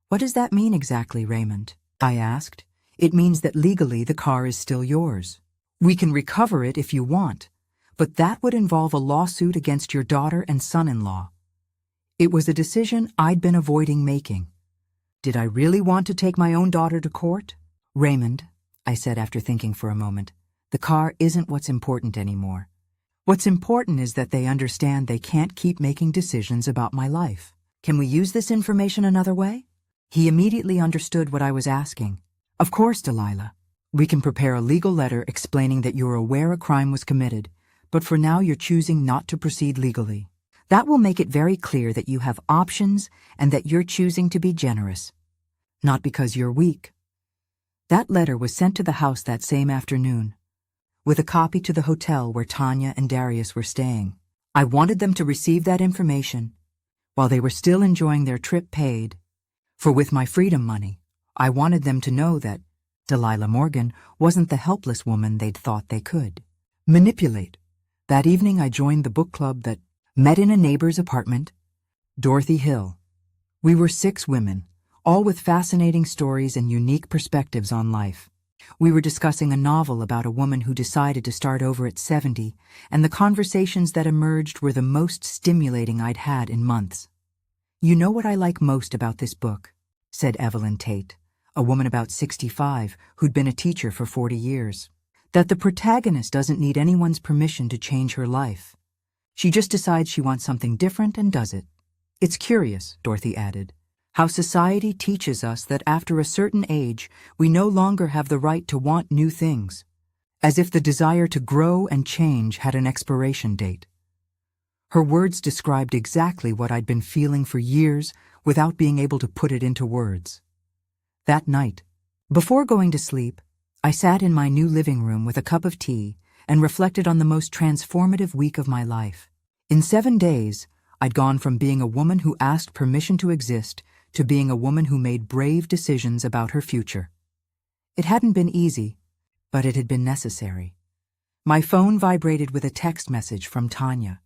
"What does that mean exactly, Raymond?" I asked. "It means that legally the car is still yours. We can recover it if you want, but that would involve a lawsuit against your daughter and son-in-law." It was a decision I'd been avoiding making. Did I really want to take my own daughter to court? "Raymond," I said after thinking for a moment, "the car isn't what's important anymore. What's important is that they understand they can't keep making decisions about my life. Can we use this information another way?" He immediately understood what I was asking. "Of course, Delilah. We can prepare a legal letter explaining that you're aware a crime was committed, but for now you're choosing not to proceed legally. That will make it very clear that you have options and that you're choosing to be generous, not because you're weak." That letter was sent to the house that same afternoon, with a copy to the hotel where Tanya and Darius were staying. I wanted them to receive that information while they were still enjoying their trip paid, for with my freedom money, I wanted them to know that Delilah Morgan wasn't the helpless woman they'd thought they could manipulate. That evening I joined the book club that met in a neighbor's apartment, Dorothy Hill. We were 6 women, all with fascinating stories and unique perspectives on life. We were discussing a novel about a woman who decided to start over at 70, and the conversations that emerged were the most stimulating I'd had in months. "You know what I like most about this book?" said Evelyn Tate, a woman about 65 who'd been a teacher for 40 years. "That the protagonist doesn't need anyone's permission to change her life. She just decides she wants something different and does it. It's curious," Dorothy added, "how society teaches us that after a certain age, we no longer have the right to want new things, as if the desire to grow and change had an expiration date." Her words described exactly what I'd been feeling for years without being able to put it into words. That night, before going to sleep, I sat in my new living room with a cup of tea and reflected on the most transformative week of my life. In 7 days, I'd gone from being a woman who asked permission to exist to being a woman who made brave decisions about her future. It hadn't been easy, but it had been necessary. My phone vibrated with a text message from Tanya.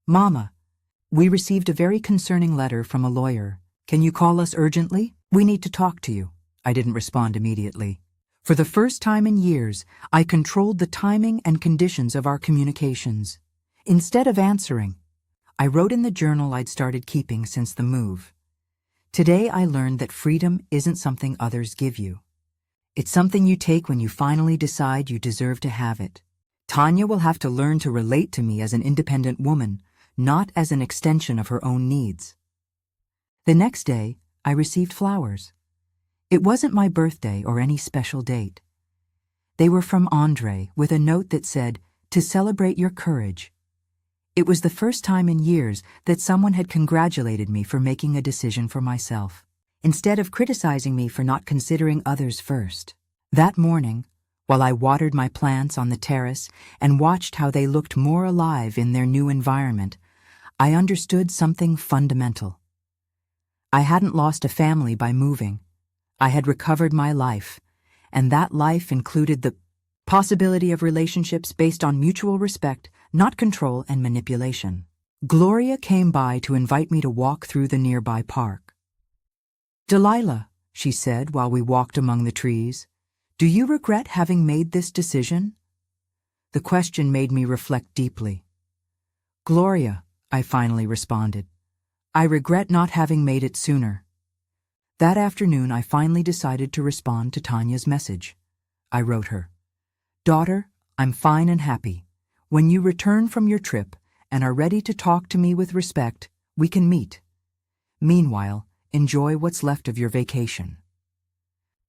"Mama, we received a very concerning letter from a lawyer. Can you call us urgently? We need to talk to you." I didn't respond immediately. For the first time in years, I controlled the timing and conditions of our communications. Instead of answering, I wrote in the journal I'd started keeping since the move. "Today I learned that freedom isn't something others give you. It's something you take when you finally decide you deserve to have it. Tanya will have to learn to relate to me as an independent woman, not as an extension of her own needs." The next day, I received flowers. It wasn't my birthday or any special date. They were from Andre with a note that said, "To celebrate your courage." It was the first time in years that someone had congratulated me for making a decision for myself, instead of criticizing me for not considering others first. That morning, while I watered my plants on the terrace and watched how they looked more alive in their new environment, I understood something fundamental. I hadn't lost a family by moving. I had recovered my life, and that life included the possibility of relationships based on mutual respect, not control and manipulation. Gloria came by to invite me to walk through the nearby park. "Delilah," she said while we walked among the trees, "do you regret having made this decision?" The question made me reflect deeply. "Gloria," I finally responded, "I regret not having made it sooner." That afternoon, I finally decided to respond to Tanya's message. I wrote her, "Daughter, I'm fine and happy. When you return from your trip and are ready to talk to me with respect, we can meet. Meanwhile, enjoy what's left of your vacation."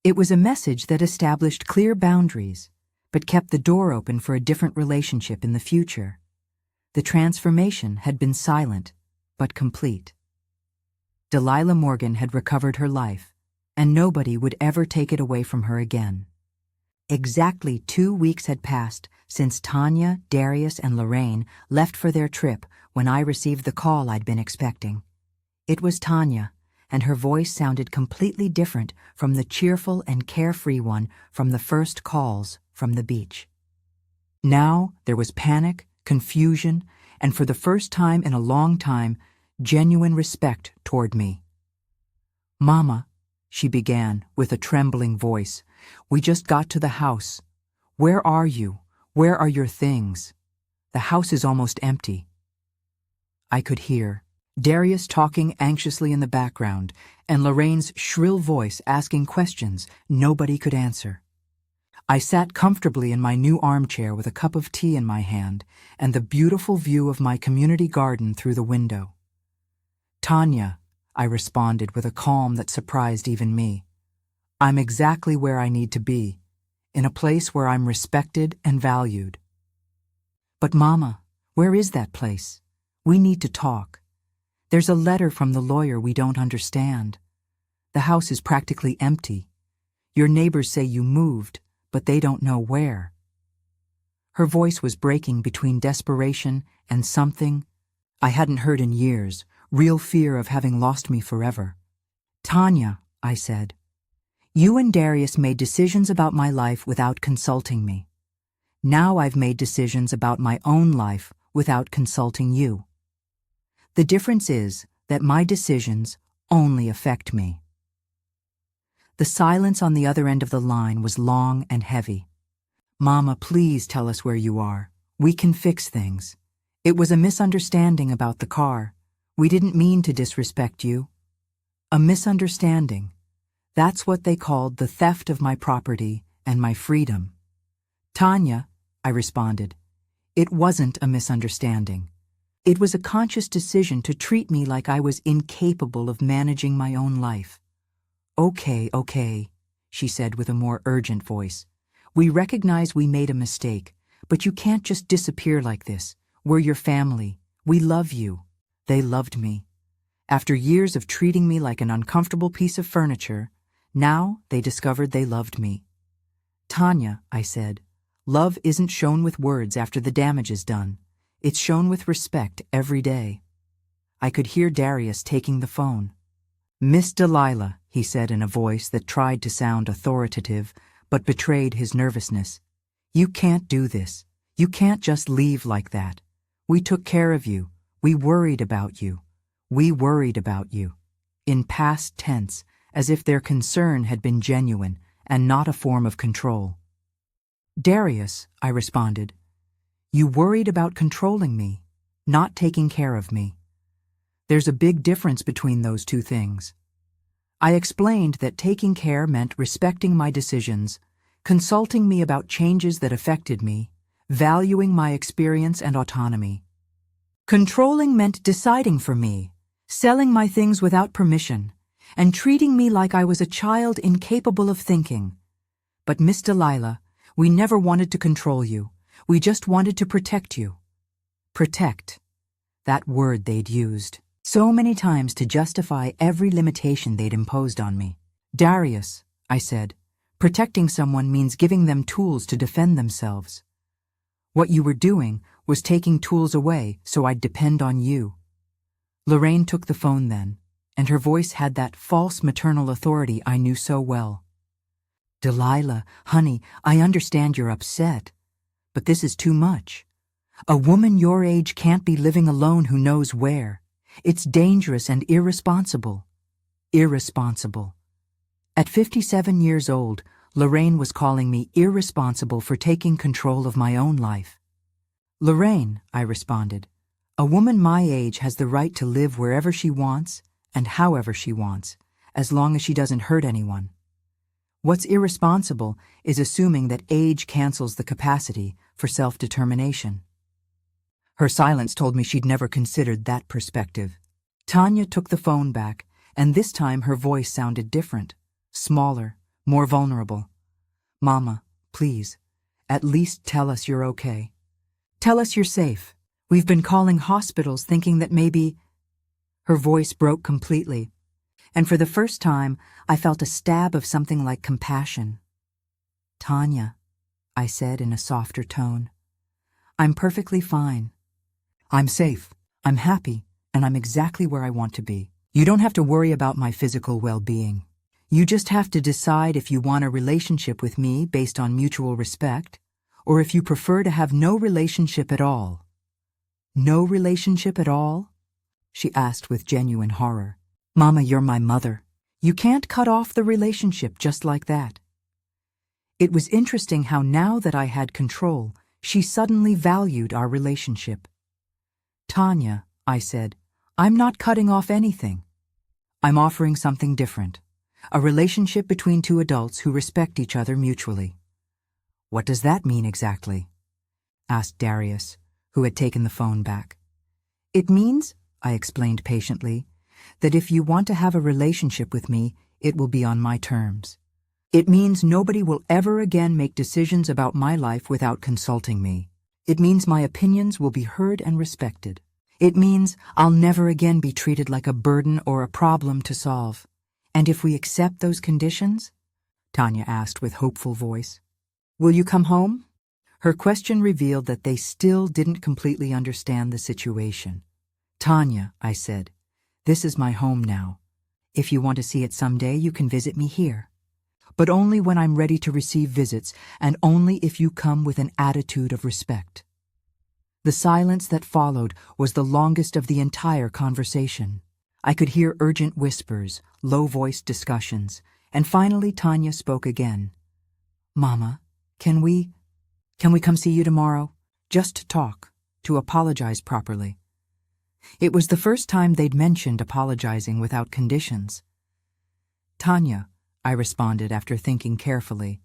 It was a message that established clear boundaries, but kept the door open for a different relationship in the future. The transformation had been silent, but complete. Delilah Morgan had recovered her life, and nobody would ever take it away from her again. Exactly 2 weeks had passed since Tanya, Darius, and Lorraine left for their trip when I received the call I'd been expecting. It was Tanya, and her voice sounded completely different from the cheerful and carefree one from the first calls from the beach. Now there was panic, confusion, and for the first time in a long time, genuine respect toward me. "Mama," she began with a trembling voice, "we just got to the house. Where are you? Where are your things? The house is almost empty." I could hear Darius talking anxiously in the background, and Lorraine's shrill voice asking questions nobody could answer. I sat comfortably in my new armchair with a cup of tea in my hand and the beautiful view of my community garden through the window. "Tanya," I responded with a calm that surprised even me. "I'm exactly where I need to be, in a place where I'm respected and valued." "But Mama, where is that place? We need to talk. There's a letter from the lawyer we don't understand. The house is practically empty. Your neighbors say you moved, but they don't know where." Her voice was breaking between desperation and something I hadn't heard in years, real fear of having lost me forever. "Tanya," I said, "you and Darius made decisions about my life without consulting me. Now I've made decisions about my own life without consulting you. The difference is that my decisions only affect me." The silence on the other end of the line was long and heavy. "Mama, please tell us where you are. We can fix things. It was a misunderstanding about the car. We didn't mean to disrespect you." A misunderstanding. That's what they called the theft of my property and my freedom. "Tanya," I responded, "it wasn't a misunderstanding. It was a conscious decision to treat me like I was incapable of managing my own life." Okay, she said with a more urgent voice. "We recognize we made a mistake, but you can't just disappear like this. We're your family. We love you." They loved me. After years of treating me like an uncomfortable piece of furniture, now they discovered they loved me. "Tanya," I said, "love isn't shown with words after the damage is done. It's shown with respect every day." I could hear Darius taking the phone. "Miss Delilah," he said in a voice that tried to sound authoritative but betrayed his nervousness, "you can't do this. You can't just leave like that. We took care of you. We worried about you. We worried about you." In past tense, as if their concern had been genuine and not a form of control. "Darius," I responded, "you worried about controlling me, not taking care of me. There's a big difference between those two things." I explained that taking care meant respecting my decisions, consulting me about changes that affected me, valuing my experience and autonomy. Controlling meant deciding for me, selling my things without permission, and treating me like I was a child incapable of thinking. "But Miss Delilah, we never wanted to control you. We just wanted to protect you." Protect. That word they'd used so many times to justify every limitation they'd imposed on me. "Darius," I said, "protecting someone means giving them tools to defend themselves. What you were doing was taking tools away so I'd depend on you." Lorraine took the phone then, and her voice had that false maternal authority I knew so well. "Delilah, honey, I understand you're upset, but this is too much. A woman your age can't be living alone who knows where. It's dangerous and irresponsible." Irresponsible. At 57 years old, Lorraine was calling me irresponsible for taking control of my own life. "Lorraine," I responded, "a woman my age has the right to live wherever she wants and however she wants, as long as she doesn't hurt anyone. What's irresponsible is assuming that age cancels the capacity for self-determination." Her silence told me she'd never considered that perspective. Tanya took the phone back, and this time her voice sounded different, smaller, more vulnerable. "Mama, please, At least tell us you're okay. Tell us you're safe. We've been calling hospitals thinking that maybe—" Her voice broke completely, and for the first time I felt a stab of something like compassion. "Tanya," I said in a softer tone, "I'm perfectly fine. I'm safe, I'm happy, and I'm exactly where I want to be. You don't have to worry about my physical well-being. You just have to decide if you want a relationship with me based on mutual respect, or if you prefer to have no relationship at all." "No relationship at all?" she asked with genuine horror. "Mama, you're my mother. You can't cut off the relationship just like that." It was interesting how now that I had control, she suddenly valued our relationship. "Tanya," I said, "I'm not cutting off anything. I'm offering something different. A relationship between two adults who respect each other mutually." "What does that mean exactly?" asked Darius, who had taken the phone back. "It means," I explained patiently, "that if you want to have a relationship with me, it will be on my terms. It means nobody will ever again make decisions about my life without consulting me. It means my opinions will be heard and respected. It means I'll never again be treated like a burden or a problem to solve. And if we accept those conditions?" Tanya asked with hopeful voice. "Will you come home?" Her question revealed that they still didn't completely understand the situation. "Tanya," I said, "this is my home now. If you want to see it someday, you can visit me here. But only when I'm ready to receive visits, and only if you come with an attitude of respect." The silence that followed was the longest of the entire conversation. I could hear urgent whispers, low-voiced discussions, and finally Tanya spoke again. "Mama, can we come see you tomorrow? Just to talk, to apologize properly." It was the first time they'd mentioned apologizing without conditions. "Tanya," I responded after thinking carefully,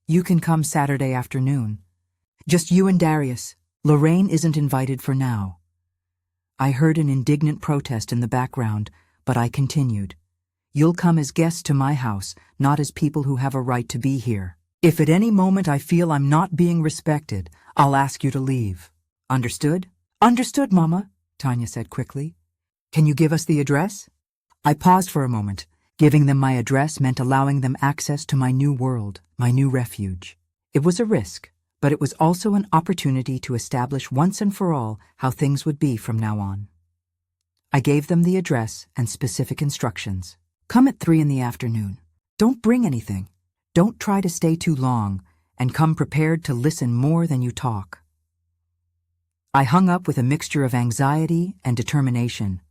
"you can come Saturday afternoon. Just you and Darius. Lorraine isn't invited for now." I heard an indignant protest in the background, but I continued. "You'll come as guests to my house, not as people who have a right to be here. If at any moment I feel I'm not being respected, I'll ask you to leave. Understood?" "Understood, Mama," Tanya said quickly. "Can you give us the address?" I paused for a moment. Giving them my address meant allowing them access to my new world, my new refuge. It was a risk, but it was also an opportunity to establish once and for all how things would be from now on. I gave them the address and specific instructions. "Come at 3 in the afternoon. Don't bring anything. Don't try to stay too long, and come prepared to listen more than you talk." I hung up with a mixture of anxiety and determination.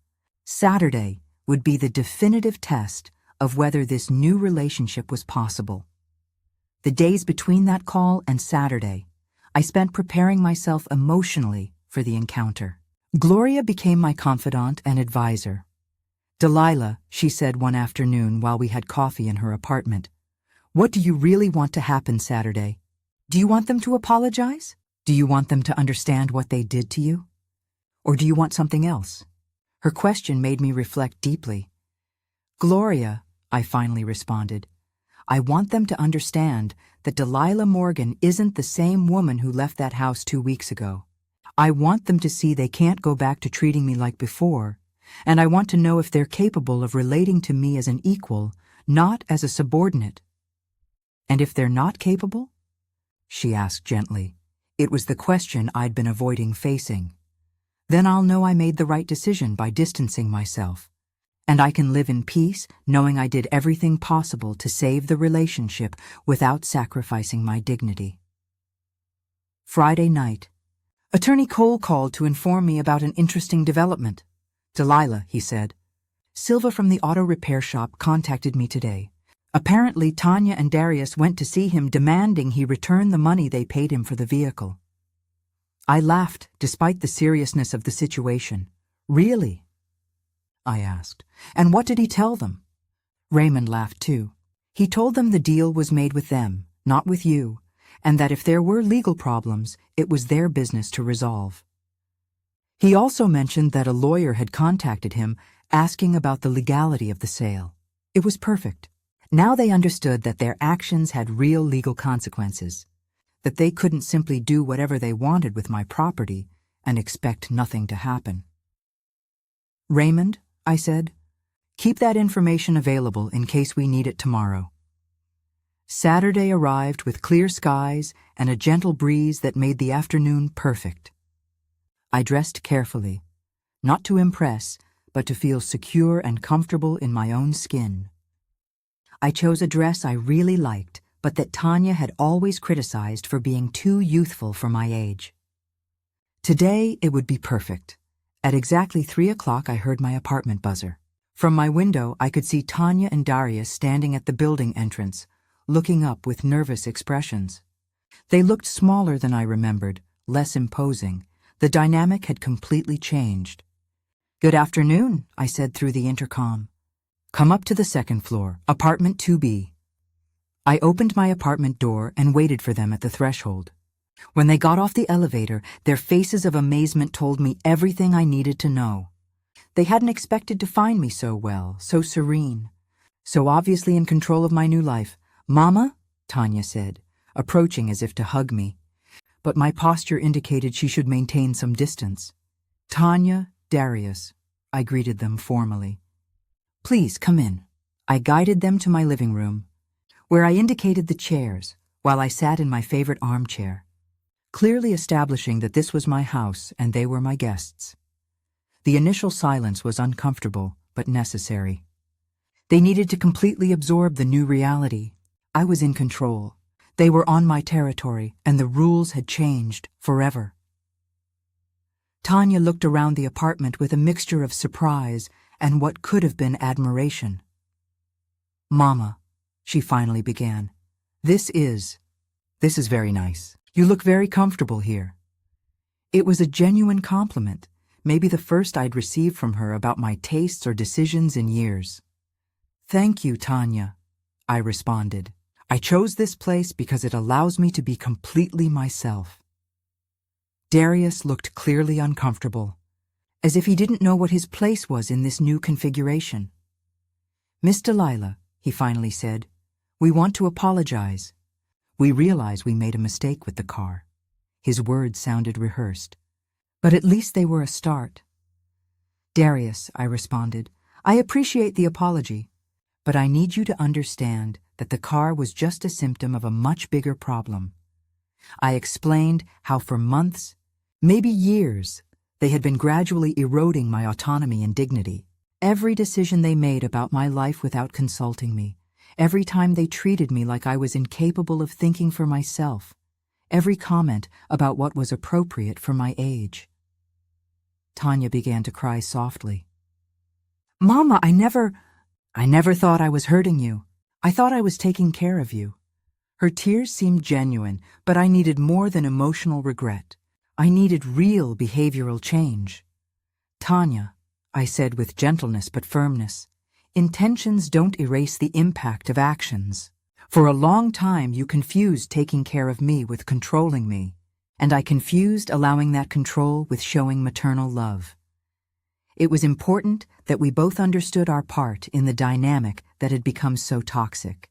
Saturday would be the definitive test of whether this new relationship was possible. The days between that call and Saturday, I spent preparing myself emotionally for the encounter. Gloria became my confidant and advisor. "Delilah," she said one afternoon while we had coffee in her apartment, "what do you really want to happen Saturday? Do you want them to apologize? Do you want them to understand what they did to you? Or do you want something else?" Her question made me reflect deeply. "Gloria," I finally responded, "I want them to understand that Delilah Morgan isn't the same woman who left that house 2 weeks ago. I want them to see they can't go back to treating me like before, and I want to know if they're capable of relating to me as an equal, not as a subordinate." "And if they're not capable?" she asked gently. It was the question I'd been avoiding facing. "Then I'll know I made the right decision by distancing myself, and I can live in peace knowing I did everything possible to save the relationship without sacrificing my dignity." Friday night. "Attorney Cole called to inform me about an interesting development." "Delilah," he said, "Silva from the auto repair shop contacted me today. Apparently Tanya and Darius went to see him demanding he return the money they paid him for the vehicle." I laughed despite the seriousness of the situation. "Really?" I asked. "And what did he tell them?" Raymond laughed too. "He told them the deal was made with them, not with you, and that if there were legal problems, it was their business to resolve." He also mentioned that a lawyer had contacted him asking about the legality of the sale. It was perfect. Now they understood that their actions had real legal consequences. that they couldn't simply do whatever they wanted with my property and expect nothing to happen. "Raymond," I said, "keep that information available in case we need it tomorrow." Saturday arrived with clear skies and a gentle breeze that made the afternoon perfect. I dressed carefully, not to impress, but to feel secure and comfortable in my own skin. I chose a dress I really liked, but that Tanya had always criticized for being too youthful for my age. Today it would be perfect. At exactly 3 o'clock I heard my apartment buzzer. From my window I could see Tanya and Darius standing at the building entrance, looking up with nervous expressions. They looked smaller than I remembered, less imposing. The dynamic had completely changed. "Good afternoon," I said through the intercom. "Come up to the second floor, apartment 2B. I opened my apartment door and waited for them at the threshold. When they got off the elevator, their faces of amazement told me everything I needed to know. They hadn't expected to find me so well, so serene, so obviously in control of my new life. "Mama," Tanya said, approaching as if to hug me, but my posture indicated she should maintain some distance. "Tanya, Darius," I greeted them formally. "Please come in." I guided them to my living room, where I indicated the chairs while I sat in my favorite armchair, clearly establishing that this was my house and they were my guests. The initial silence was uncomfortable but necessary. They needed to completely absorb the new reality. I was in control. They were on my territory, and the rules had changed forever. Tanya looked around the apartment with a mixture of surprise and what could have been admiration. "Mama," she finally began, This is very nice. You look very comfortable here." It was a genuine compliment, maybe the first I'd received from her about my tastes or decisions in years. "Thank you, Tanya," I responded. "I chose this place because it allows me to be completely myself." Darius looked clearly uncomfortable, as if he didn't know what his place was in this new configuration. "Miss Delilah," he finally said, "we want to apologize. We realize we made a mistake with the car." His words sounded rehearsed, but at least they were a start. "Darius," I responded, "I appreciate the apology, but I need you to understand that the car was just a symptom of a much bigger problem." I explained how for months, maybe years, they had been gradually eroding my autonomy and dignity. Every decision they made about my life without consulting me, every time they treated me like I was incapable of thinking for myself, every comment about what was appropriate for my age. Tanya began to cry softly. "Mama, I never thought I was hurting you. I thought I was taking care of you." Her tears seemed genuine, but I needed more than emotional regret. I needed real behavioral change. "Tanya," I said with gentleness but firmness, "intentions don't erase the impact of actions. For a long time you confused taking care of me with controlling me, and I confused allowing that control with showing maternal love. It was important that we both understood our part in the dynamic that had become so toxic."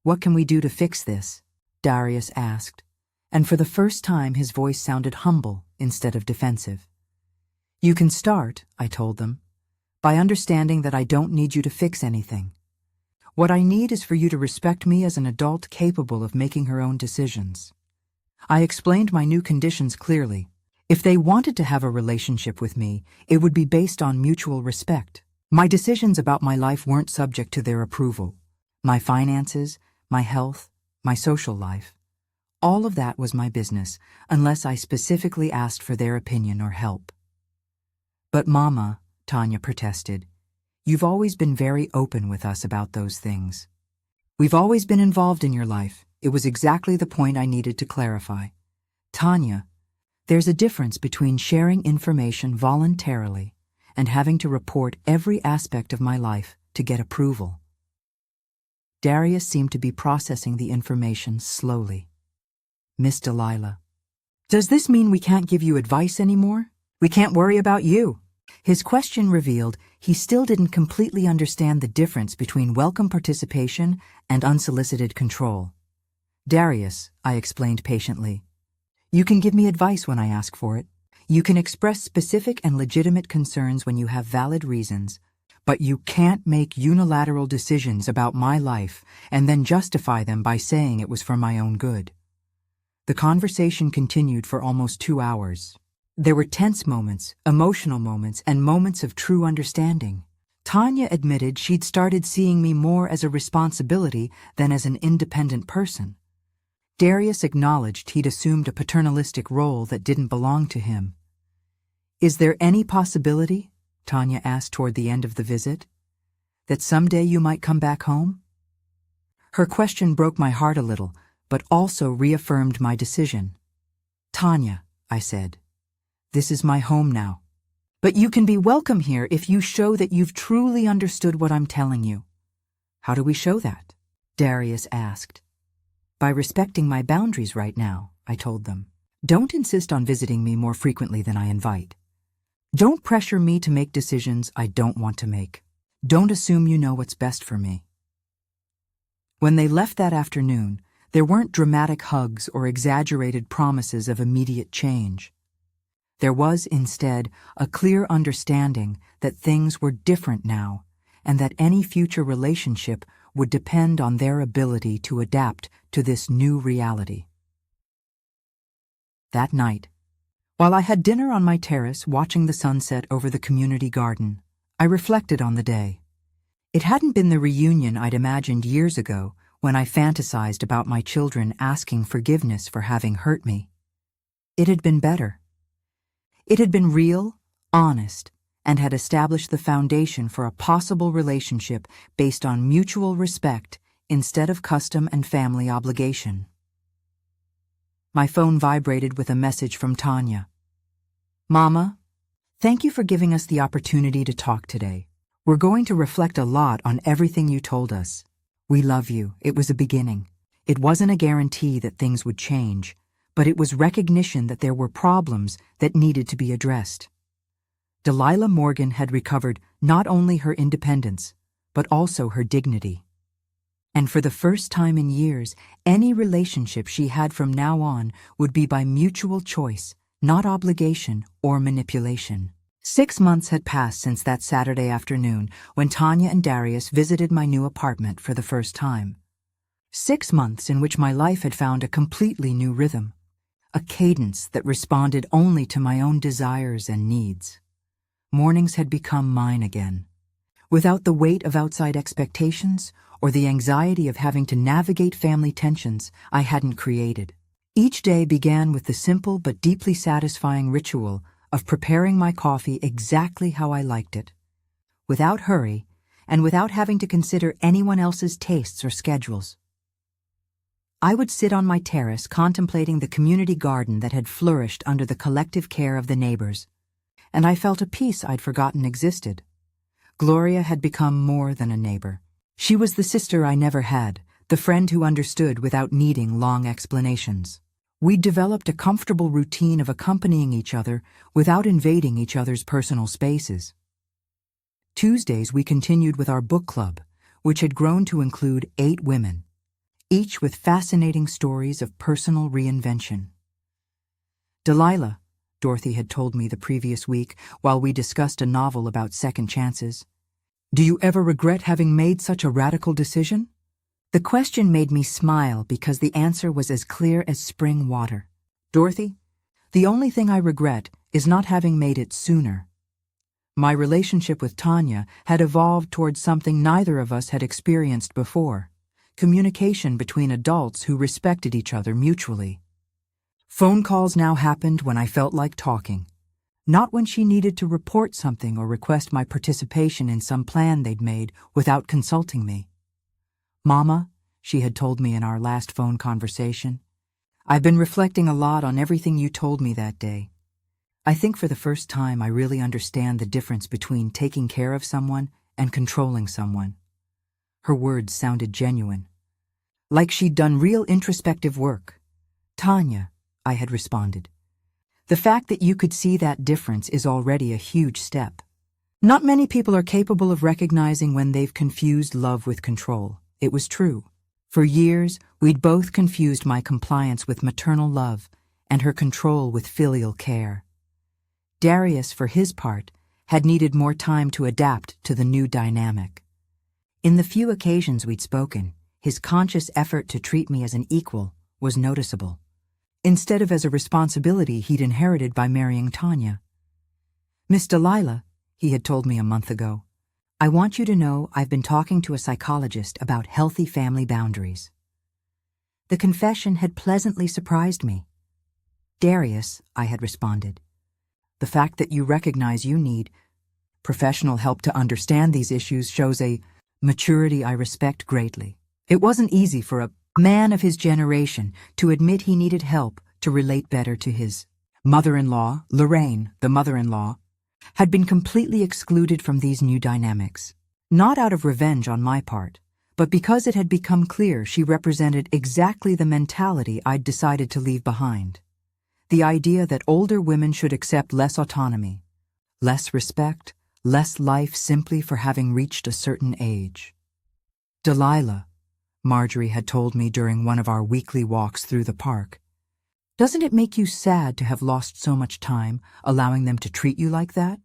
"What can we do to fix this?" Darius asked, and for the first time his voice sounded humble instead of defensive. "You can start," I told them, "by understanding that I don't need you to fix anything. What I need is for you to respect me as an adult capable of making her own decisions." I explained my new conditions clearly. If they wanted to have a relationship with me, it would be based on mutual respect. My decisions about my life weren't subject to their approval. My finances, my health, my social life. All of that was my business, unless I specifically asked for their opinion or help. "But Mama," Tanya protested, "you've always been very open with us about those things. We've always been involved in your life. It was exactly the point I needed to clarify. Tanya, there's a difference between sharing information voluntarily and having to report every aspect of my life to get approval." Darius seemed to be processing the information slowly. "Miss Delilah, does this mean we can't give you advice anymore? We can't worry about you?" His question revealed he still didn't completely understand the difference between welcome participation and unsolicited control. Darius, I explained patiently. You can give me advice when I ask for it. You can express specific and legitimate concerns when you have valid reasons, but you can't make unilateral decisions about my life and then justify them by saying it was for my own good. The conversation continued for almost 2 hours. There were tense moments, emotional moments, and moments of true understanding. Tanya admitted she'd started seeing me more as a responsibility than as an independent person. Darius acknowledged he'd assumed a paternalistic role that didn't belong to him. Is there any possibility, Tanya asked toward the end of the visit, that someday you might come back home? Her question broke my heart a little, but also reaffirmed my decision. Tanya, I said, this is my home now. But you can be welcome here if you show that you've truly understood what I'm telling you. How do we show that? Darius asked. By respecting my boundaries right now, I told them. Don't insist on visiting me more frequently than I invite. Don't pressure me to make decisions I don't want to make. Don't assume you know what's best for me. When they left that afternoon, there weren't dramatic hugs or exaggerated promises of immediate change. There was, instead, a clear understanding that things were different now, and that any future relationship would depend on their ability to adapt to this new reality. That night, while I had dinner on my terrace watching the sunset over the community garden, I reflected on the day. It hadn't been the reunion I'd imagined years ago when I fantasized about my children asking forgiveness for having hurt me. It had been better. It had been real, honest, and had established the foundation for a possible relationship based on mutual respect instead of custom and family obligation. My phone vibrated with a message from Tanya. Mama, thank you for giving us the opportunity to talk today. We're going to reflect a lot on everything you told us. We love you. It was a beginning. It wasn't a guarantee that things would change, but it was recognition that there were problems that needed to be addressed. Delilah Morgan had recovered not only her independence, but also her dignity. And for the first time in years, any relationship she had from now on would be by mutual choice, not obligation or manipulation. 6 months had passed since that Saturday afternoon when Tanya and Darius visited my new apartment for the first time. 6 months in which my life had found a completely new rhythm, a cadence that responded only to my own desires and needs. Mornings had become mine again, without the weight of outside expectations or the anxiety of having to navigate family tensions I hadn't created. Each day began with the simple but deeply satisfying ritual of preparing my coffee exactly how I liked it, without hurry and without having to consider anyone else's tastes or schedules. I would sit on my terrace contemplating the community garden that had flourished under the collective care of the neighbors, and I felt a peace I'd forgotten existed. Gloria had become more than a neighbor. She was the sister I never had, the friend who understood without needing long explanations. We'd developed a comfortable routine of accompanying each other without invading each other's personal spaces. Tuesdays we continued with our book club, which had grown to include 8 women, each with fascinating stories of personal reinvention. Delilah, Dorothy had told me the previous week while we discussed a novel about second chances, do you ever regret having made such a radical decision? The question made me smile because the answer was as clear as spring water. Dorothy, the only thing I regret is not having made it sooner. My relationship with Tanya had evolved towards something neither of us had experienced before: communication between adults who respected each other mutually. Phone calls now happened when I felt like talking, not when she needed to report something or request my participation in some plan they'd made without consulting me. Mama, she had told me in our last phone conversation, I've been reflecting a lot on everything you told me that day. I think for the first time I really understand the difference between taking care of someone and controlling someone. Her words sounded genuine, like she'd done real introspective work. Tanya, I had responded, the fact that you could see that difference is already a huge step. Not many people are capable of recognizing when they've confused love with control. It was true. For years, we'd both confused my compliance with maternal love and her control with filial care. Darius, for his part, had needed more time to adapt to the new dynamic. In the few occasions we'd spoken, his conscious effort to treat me as an equal was noticeable, instead of as a responsibility he'd inherited by marrying Tanya. "Miss Delilah," he had told me a month ago, "I want you to know I've been talking to a psychologist about healthy family boundaries." The confession had pleasantly surprised me. "Darius," I had responded, "the fact that you recognize you need professional help to understand these issues shows a maturity I respect greatly." It wasn't easy for a man of his generation to admit he needed help to relate better to his mother-in-law. Lorraine, the mother-in-law, had been completely excluded from these new dynamics. Not out of revenge on my part, but because it had become clear she represented exactly the mentality I'd decided to leave behind. The idea that older women should accept less autonomy, less respect, less life simply for having reached a certain age. "Delilah," Marjorie had told me during one of our weekly walks through the park, "doesn't it make you sad to have lost so much time allowing them to treat you like that?"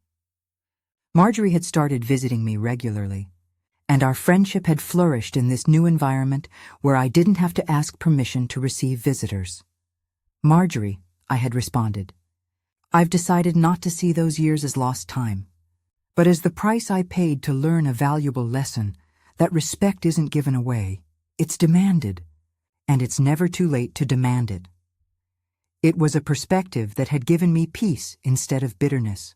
Marjorie had started visiting me regularly, and our friendship had flourished in this new environment where I didn't have to ask permission to receive visitors. "Marjorie," I had responded, "I've decided not to see those years as lost time, but as the price I paid to learn a valuable lesson that respect isn't given away, it's demanded, and it's never too late to demand it." It was a perspective that had given me peace instead of bitterness.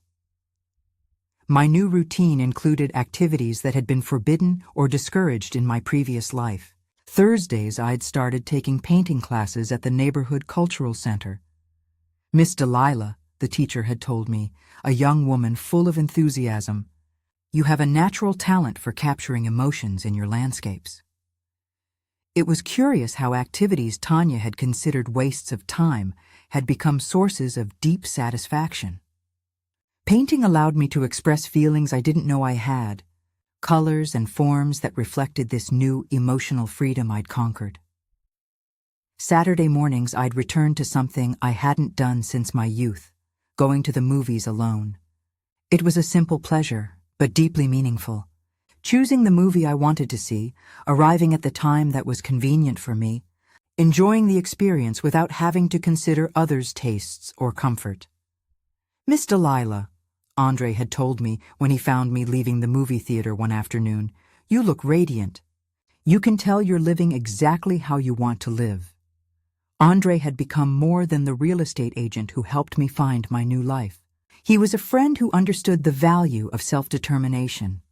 My new routine included activities that had been forbidden or discouraged in my previous life. Thursdays, I'd started taking painting classes at the neighborhood cultural center. "Miss Delilah," the teacher had told me, a young woman full of enthusiasm, "you have a natural talent for capturing emotions in your landscapes." It was curious how activities Tanya had considered wastes of time had become sources of deep satisfaction. Painting allowed me to express feelings I didn't know I had, colors and forms that reflected this new emotional freedom I'd conquered. Saturday mornings, I'd return to something I hadn't done since my youth, going to the movies alone. It was a simple pleasure, but deeply meaningful. Choosing the movie I wanted to see, arriving at the time that was convenient for me, enjoying the experience without having to consider others' tastes or comfort. "Miss Delilah," Andre had told me when he found me leaving the movie theater one afternoon, "you look radiant. You can tell you're living exactly how you want to live." Andre had become more than the real estate agent who helped me find my new life. He was a friend who understood the value of self-determination.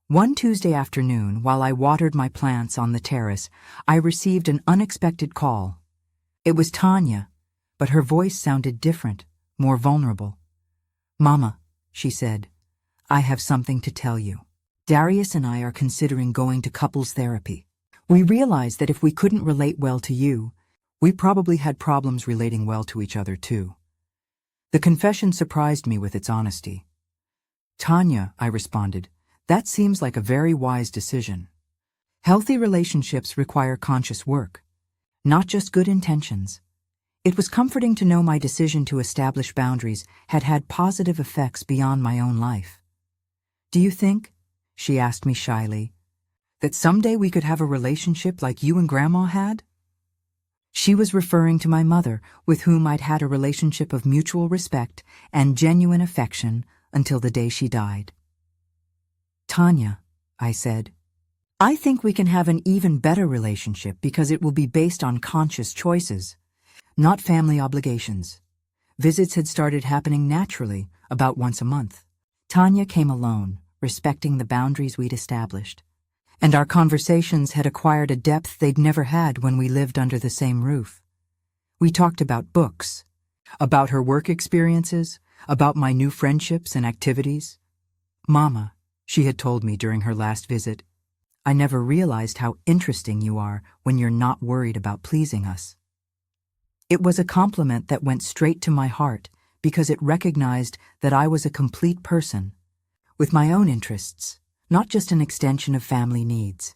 One Tuesday afternoon, while I watered my plants on the terrace, I received an unexpected call. It was Tanya, but her voice sounded different, more vulnerable. "Mama," she said, "I have something to tell you. Darius and I are considering going to couples therapy. We realized that if we couldn't relate well to you, we probably had problems relating well to each other too." The confession surprised me with its honesty. "Tanya," I responded, "that seems like a very wise decision. Healthy relationships require conscious work, not just good intentions." It was comforting to know my decision to establish boundaries had had positive effects beyond my own life. "Do you think," she asked me shyly, "that someday we could have a relationship like you and Grandma had?" She was referring to my mother, with whom I'd had a relationship of mutual respect and genuine affection until the day she died. "Tanya," I said, "I think we can have an even better relationship because it will be based on conscious choices, not family obligations." Visits had started happening naturally, about once a month. Tanya came alone, respecting the boundaries we'd established, and our conversations had acquired a depth they'd never had when we lived under the same roof. We talked about books, about her work experiences, about my new friendships and activities. "Mama," she had told me during her last visit, "I never realized how interesting you are when you're not worried about pleasing us." It was a compliment that went straight to my heart because it recognized that I was a complete person, with my own interests, not just an extension of family needs.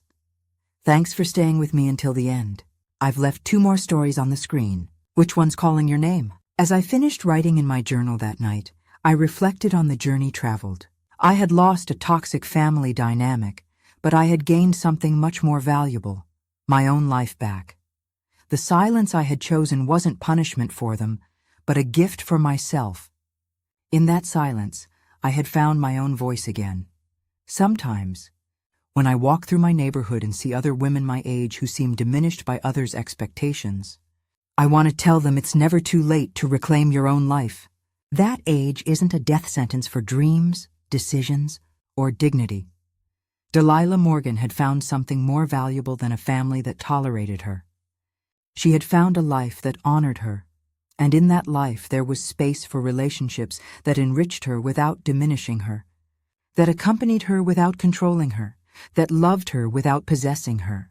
Thanks for staying with me until the end. I've left 2 more stories on the screen. Which one's calling your name? As I finished writing in my journal that night, I reflected on the journey traveled. I had lost a toxic family dynamic, but I had gained something much more valuable, my own life back. The silence I had chosen wasn't punishment for them, but a gift for myself. In that silence, I had found my own voice again. Sometimes, when I walk through my neighborhood and see other women my age who seem diminished by others' expectations, I want to tell them it's never too late to reclaim your own life. That age isn't a death sentence for dreams, decisions, or dignity. Delilah Morgan had found something more valuable than a family that tolerated her. She had found a life that honored her, and in that life there was space for relationships that enriched her without diminishing her, that accompanied her without controlling her, that loved her without possessing her.